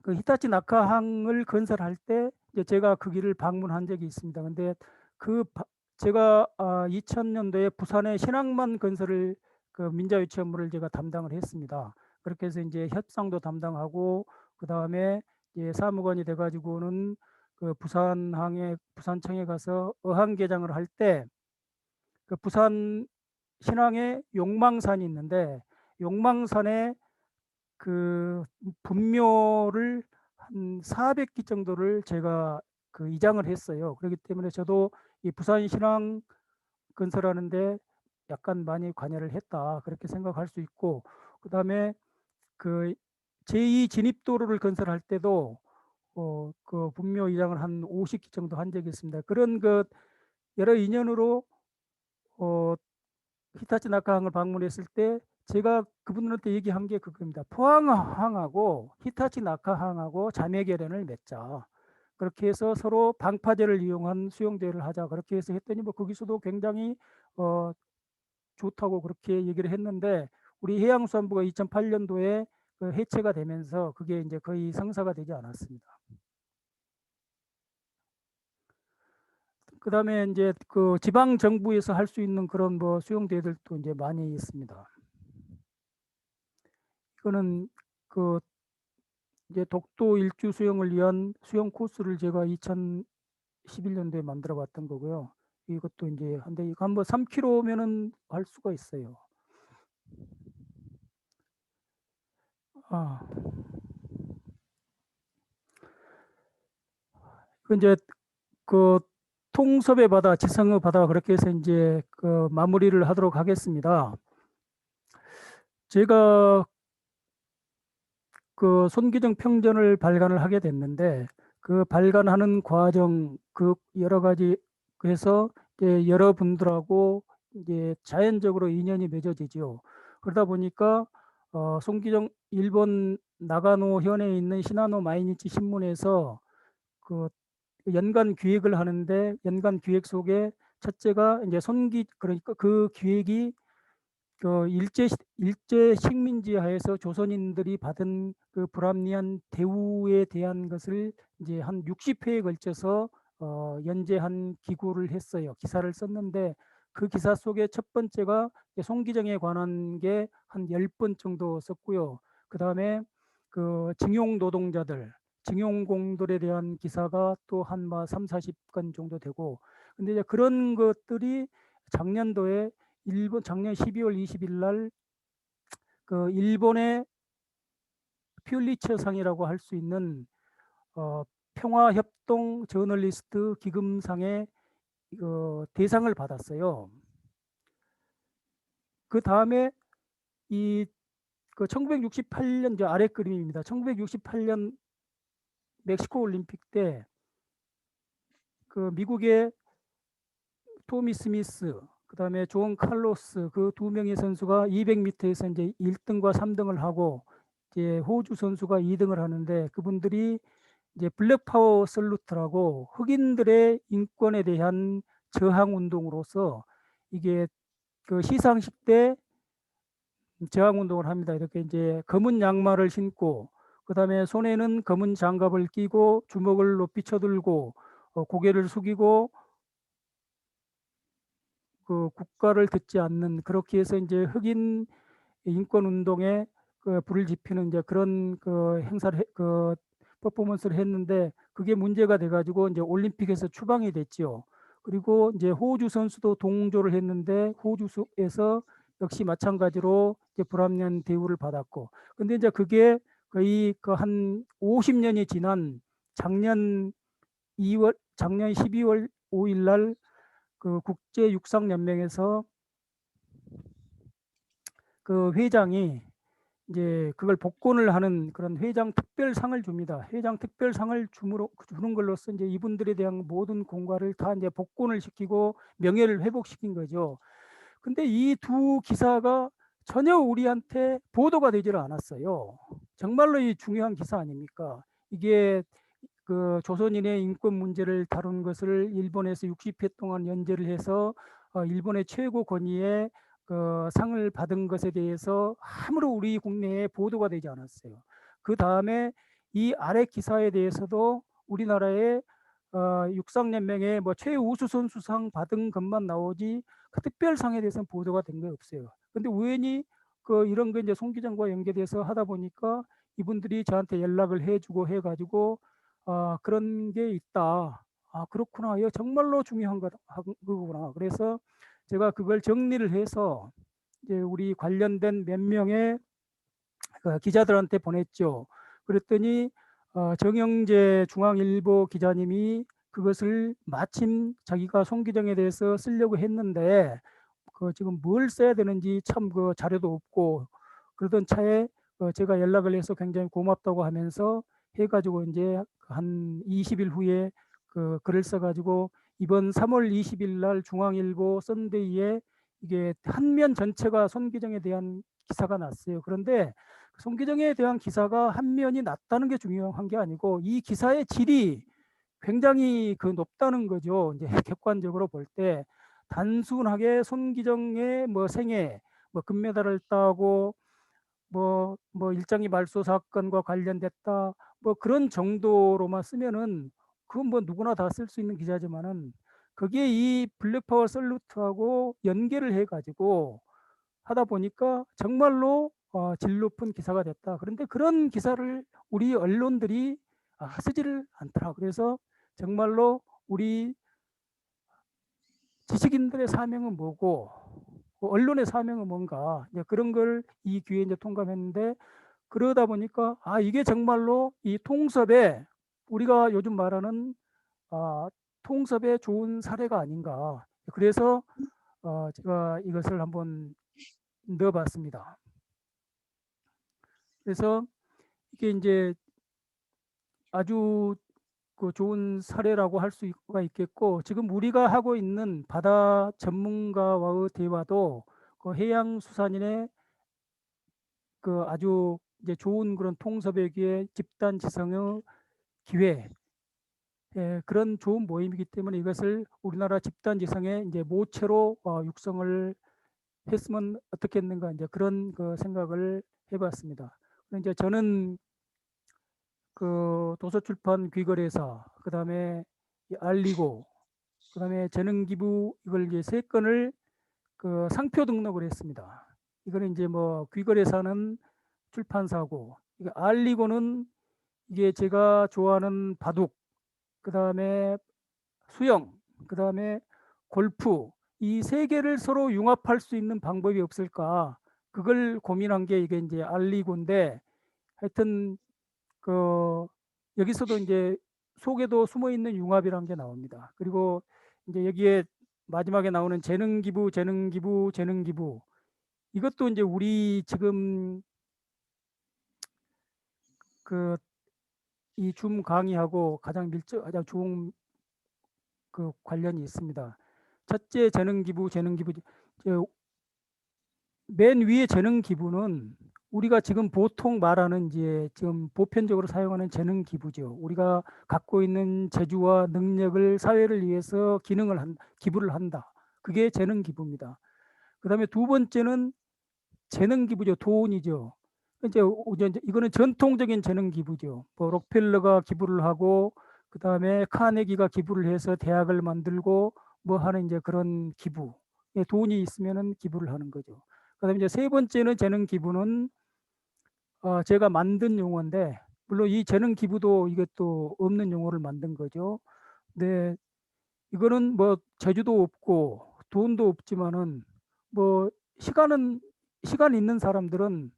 S1: 히타치 나카항을 건설할 때 이제 제가 그 길을 방문한 적이 있습니다. 근데 제가 2000년도에 부산의 신항만 건설을 그 민자유치업무를 제가 담당을 했습니다. 그렇게 해서 이제 협상도 담당하고 그 다음에 사무관이 돼가지고는 그 부산청에 가서 어항 개장을 할 때 그 부산 신항에 용망산이 있는데 용망산에 그 분묘를 한 400기 정도를 제가 그 이장을 했어요. 그렇기 때문에 저도 이 부산 신항 건설하는데 약간 많이 관여를 했다 그렇게 생각할 수 있고, 그 다음에 그 제2 진입도로를 건설할 때도 그 분묘 이장을 한 50기 정도 한 적이 있습니다. 그런 그 여러 인연으로 히타치 나카항을 방문했을 때 제가 그분들한테 얘기한 게 그겁니다. 포항항하고 히타치 나카항하고 자매 결연을 맺자. 그렇게 해서 서로 방파제를 이용한 수용대회를 하자. 그렇게 해서 했더니 뭐 거기서도 굉장히 좋다고 그렇게 얘기를 했는데 우리 해양수산부가 2008년도에 그 해체가 되면서 그게 이제 거의 성사가 되지 않았습니다. 그다음에 이제 그 지방 정부에서 할 수 있는 그런 뭐 수용대회들도 이제 많이 있습니다. 이거는 그 이제 독도 일주 수영을 위한 수영 코스를 제가 2011년도에 만들어 봤던 거고요. 이것도 이제 한데 이거 한번 3km면은 할 수가 있어요. 그 이제 그 통섭의 바다, 지성의 바다 그렇게 해서 이제 그 마무리를 하도록 하겠습니다. 제가 그 손기정 평전을 발간을 하게 됐는데 그 발간하는 과정 그 여러 가지 그래서 이제 여러분들하고 이제 자연적으로 인연이 맺어지죠. 그러다 보니까 손기정 일본 나가노 현에 있는 시나노 마이니치 신문에서 그 연간 기획을 하는데 연간 기획 속에 첫째가 이제 그러니까 그 기획이 그 일제 식민지 하에서 조선인들이 받은 그 불합리한 대우에 대한 것을 이제 한 60회에 걸쳐서 연재한 기고를 했어요. 기사를 썼는데 그 기사 속에 첫 번째가 송기정에 관한 게 한 10번 정도 썼고요. 그 다음에 그 징용 노동자들, 징용공들에 대한 기사가 또 한 3, 40건 정도 되고, 근데 이제 그런 것들이 작년도에 작년 12월 20일 날 그 일본의 퓰리처상이라고 할 수 있는 평화협동 저널리스트 기금상의 대상을 받았어요. 그 다음에 그 1968년 아래 그림입니다. 1968년 멕시코 올림픽 때 그 미국의 토미 스미스, 그 다음에 존 칼로스 그 두 명의 선수가 200m에서 이제 1등과 3등을 하고 이제 호주 선수가 2등을 하는데 그분들이 이제 블랙 파워 설루트라고 흑인들의 인권에 대한 저항 운동으로서 이게 그 시상식 때 저항 운동을 합니다. 이렇게 이제 검은 양말을 신고 그다음에 손에는 검은 장갑을 끼고 주먹을 높이 쳐들고 고개를 숙이고 그 국가를 듣지 않는 그렇게 해서 이제 흑인 인권 운동에 그 불을 지피는 이제 그런 그 행사를 그 퍼포먼스를 했는데 그게 문제가 돼가지고 이제 올림픽에서 추방이 됐죠. 그리고 이제 호주 선수도 동조를 했는데 호주에서 역시 마찬가지로 이제 불합리한 대우를 받았고, 근데 이제 그게 거의 그 한 50년이 지난 작년 12월 5일 날 그 국제육상연맹에서 그 회장이 이제 그걸 복권을 하는 그런 회장 특별상을 줍니다. 회장 특별상을 주는 걸로써 이제 이분들에 대한 모든 공과를 다 이제 복권을 시키고 명예를 회복시킨 거죠. 근데 이 두 기사가 전혀 우리한테 보도가 되지를 않았어요. 정말로 이 중요한 기사 아닙니까? 이게 그 조선인의 인권 문제를 다룬 것을 일본에서 60회 동안 연재를 해서 일본의 최고 권위의 그 상을 받은 것에 대해서 아무런 우리 국내에 보도가 되지 않았어요. 그 다음에 이 아래 기사에 대해서도 우리나라의 육상연맹의 뭐 최우수 선수상 받은 것만 나오지 그 특별상에 대해서는 보도가 된 게 없어요. 근데 우연히 그 이런 거 이제 송 기장과 연계돼서 하다 보니까 이분들이 저한테 연락을 해주고 해가지고 그런 게 있다. 그렇구나. 이거 정말로 중요한 거구나. 그래서 제가 그걸 정리를 해서 이제 우리 관련된 몇 명의 그 기자들한테 보냈죠. 그랬더니 정영재 중앙일보 기자님이 그것을 마침 자기가 송 기정에 대해서 쓰려고 했는데 그 지금 뭘 써야 되는지 참 그 자료도 없고 그러던 차에 제가 연락을 해서 굉장히 고맙다고 하면서 해가지고 이제 한 20일 후에 그 글을 써가지고 이번 3월 20일 날 중앙일보 썬데이에 이게 한 면 전체가 손기정에 대한 기사가 났어요. 그런데 손기정에 대한 기사가 한 면이 났다는 게 중요한 게 아니고 이 기사의 질이 굉장히 그 높다는 거죠. 이제 객관적으로 볼 때 단순하게 손기정의 뭐 생애, 뭐 금메달을 따고 뭐 일장이 말소 사건과 관련됐다 뭐 그런 정도로만 쓰면은 그건 뭐 누구나 다 쓸 수 있는 기사지만은 거기에 이 블랙파워 살루트하고 연계를 해가지고 하다 보니까 정말로 질 높은 기사가 됐다. 그런데 그런 기사를 우리 언론들이 쓰지를 않더라. 그래서 정말로 우리 지식인들의 사명은 뭐고 언론의 사명은 뭔가 그런 걸 이 기회에 이제 통감했는데 그러다 보니까 이게 정말로 이 통섭에 우리가 요즘 말하는 통섭의 좋은 사례가 아닌가. 그래서 제가 이것을 한번 넣어봤습니다. 그래서 이게 이제 아주 그 좋은 사례라고 할 수가 있겠고 지금 우리가 하고 있는 바다 전문가와의 대화도 그 해양수산인의 그 아주 이제 좋은 그런 통섭에게 집단 지성의 기회 그런 좋은 모임이기 때문에 이것을 우리나라 집단 지성의 이제 모체로 육성을 했으면 어떻겠는가 이제 그런 그 생각을 해봤습니다. 이제 저는 그 도서출판 귀거래사, 그 다음에 알리고, 그 다음에 재능기부 이걸 이제 3건을 그 상표 등록을 했습니다. 이거는 이제 뭐 귀거래사는 출판사고, 알리고는 이게 제가 좋아하는 바둑, 그 다음에 수영, 그 다음에 골프 이 3개를 서로 융합할 수 있는 방법이 없을까 그걸 고민한 게 이게 이제 알리고인데 하여튼 그 여기서도 이제 속에도 숨어 있는 융합이라는 게 나옵니다. 그리고 이제 여기에 마지막에 나오는 재능기부 이것도 이제 우리 지금 그 이 줌 강의하고 가장 좋은 그 관련이 있습니다. 첫째 재능기부 맨 위에 재능기부는 우리가 지금 보통 말하는 이제 지금 보편적으로 사용하는 재능기부죠. 우리가 갖고 있는 재주와 능력을 사회를 위해서 기부를 한다. 그게 재능기부입니다. 그 다음에 두 번째는 재능기부죠. 돈이죠. 이제 이거는 전통적인 재능기부죠. 뭐 록펠러가 기부를 하고 그 다음에 카네기가 기부를 해서 대학을 만들고 뭐 하는 이제 그런 기부. 돈이 있으면은 기부를 하는 거죠. 그다음에 이제 3번째는 재능 기부는 제가 만든 용어인데 물론 이 재능 기부도 이것도 없는 용어를 만든 거죠. 근데 이거는 뭐 재주도 없고 돈도 없지만은 뭐 시간 있는 사람들은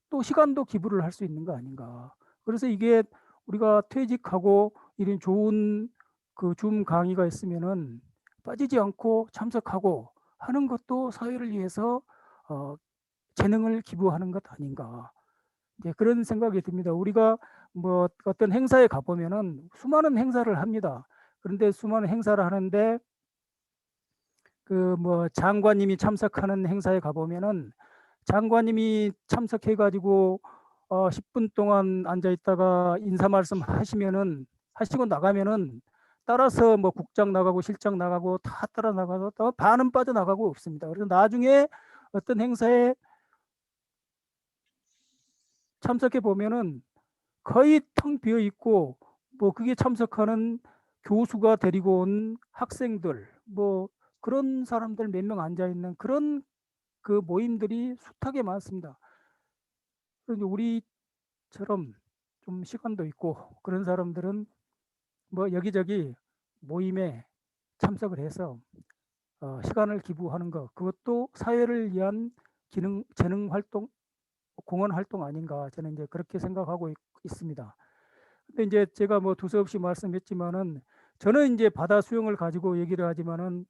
S1: 또 시간도 기부를 할 수 있는 거 아닌가. 그래서 이게 우리가 퇴직하고 이런 좋은 그 줌 강의가 있으면은 빠지지 않고 참석하고 하는 것도 사회를 위해서 재능을 기부하는 것 아닌가. 이제 그런 생각이 듭니다. 우리가 뭐 어떤 행사에 가보면은 수많은 행사를 합니다. 그런데 수많은 행사를 하는데 그 뭐 장관님이 참석하는 행사에 가보면은 장관님이 참석해가지고 10분 동안 앉아 있다가 인사 말씀 하시면은 하시고 나가면은 따라서 뭐 국장 나가고 실장 나가고 다 따라 나가서 또 반은 빠져나가고 없습니다. 그래서 나중에 어떤 행사에 참석해 보면은 거의 텅 비어 있고 뭐 그게 참석하는 교수가 데리고 온 학생들 뭐 그런 사람들 몇 명 앉아 있는 그런 그 모임들이 숱하게 많습니다. 그런데 우리처럼 좀 시간도 있고 그런 사람들은 뭐 여기저기 모임에 참석을 해서 시간을 기부하는 것, 그것도 사회를 위한 재능 활동, 공헌 활동 아닌가, 저는 이제 그렇게 생각하고 있습니다. 근데 이제 제가 뭐 두서없이 말씀했지만은 저는 이제 바다 수영을 가지고 얘기를 하지만은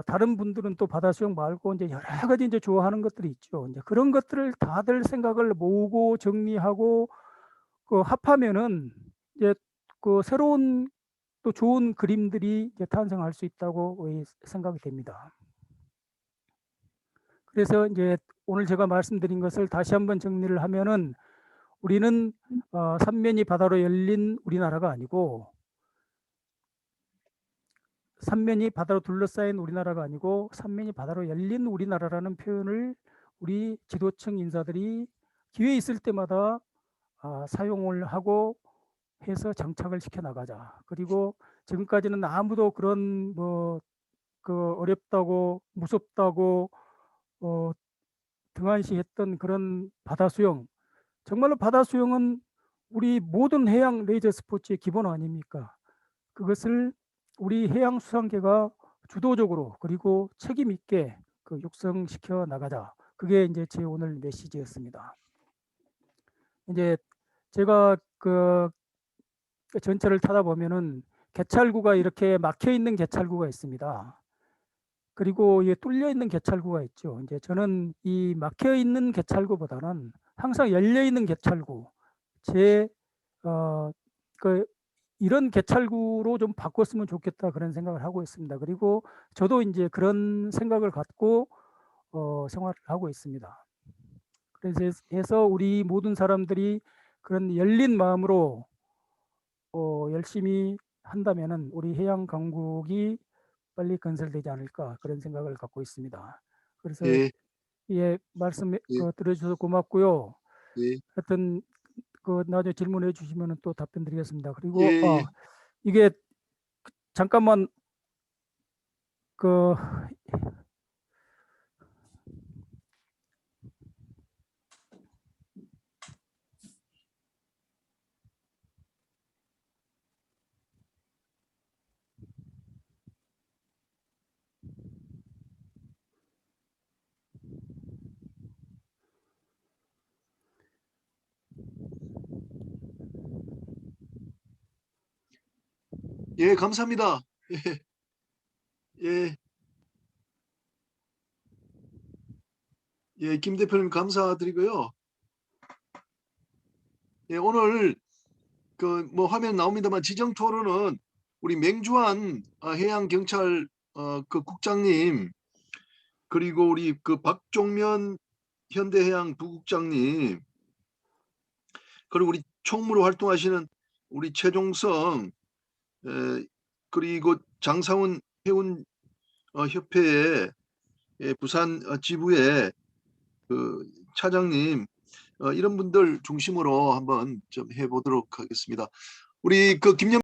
S1: 다른 분들은 또 바다 수영 말고 이제 여러 가지 이제 좋아하는 것들이 있죠. 이제 그런 것들을 다들 생각을 모으고 정리하고 그 합하면은 이제 그 새로운 또 좋은 그림들이 이제 탄생할 수 있다고 생각이 됩니다. 그래서 이제 오늘 제가 말씀드린 것을 다시 한번 정리를 하면은 우리는 삼면이 바다로 열린 우리나라가 아니고 삼면이 바다로 둘러싸인 우리나라가 아니고 삼면이 바다로 열린 우리나라라는 표현을 우리 지도층 인사들이 기회 있을 때마다 사용을 하고 해서 정착을 시켜 나가자. 그리고 지금까지는 아무도 그런 뭐 그 어렵다고 무섭다고 등한시했던 그런 바다 수영, 정말로 바다 수영은 우리 모든 해양 레저 스포츠의 기본 아닙니까? 그것을 우리 해양수산계가 주도적으로 그리고 책임 있게 그 육성시켜 나가자. 그게 이제 제 오늘 메시지였습니다. 이제 제가 그 전철을 타다 보면은 개찰구가 이렇게 막혀 있는 개찰구가 있습니다. 그리고 이게 뚫려 있는 개찰구가 있죠. 이제 저는 이 막혀 있는 개찰구보다는 항상 열려 있는 개찰구, 이런 개찰구로 좀 바꿨으면 좋겠다 그런 생각을 하고 있습니다. 그리고 저도 이제 그런 생각을 갖고 생활을 하고 있습니다. 그래서 해서 우리 모든 사람들이 그런 열린 마음으로 열심히 한다면은 우리 해양 강국이 빨리 건설되지 않을까 그런 생각을 갖고 있습니다. 그래서
S2: 예,
S1: 말씀
S2: 예.
S1: 들어주셔서 고맙고요.
S2: 예,
S1: 하여튼 그 나중에 질문해 주시면 또 답변 드리겠습니다. 그리고
S2: 예, 예.
S1: 이게 잠깐만 그
S2: 예, 감사합니다. 예, 예, 예, 김 대표님 감사드리고요. 예, 오늘 그 뭐 화면 나옵니다만 지정 토론은 우리 맹주환 해양경찰 그 국장님, 그리고 우리 그 박종면 현대해양 부국장님, 그리고 우리 총무로 활동하시는 우리 최종성, 그리고 장상훈 해운 협회의 부산 지부의 그 차장님, 이런 분들 중심으로 한번 좀 해보도록 하겠습니다. 우리 그 김영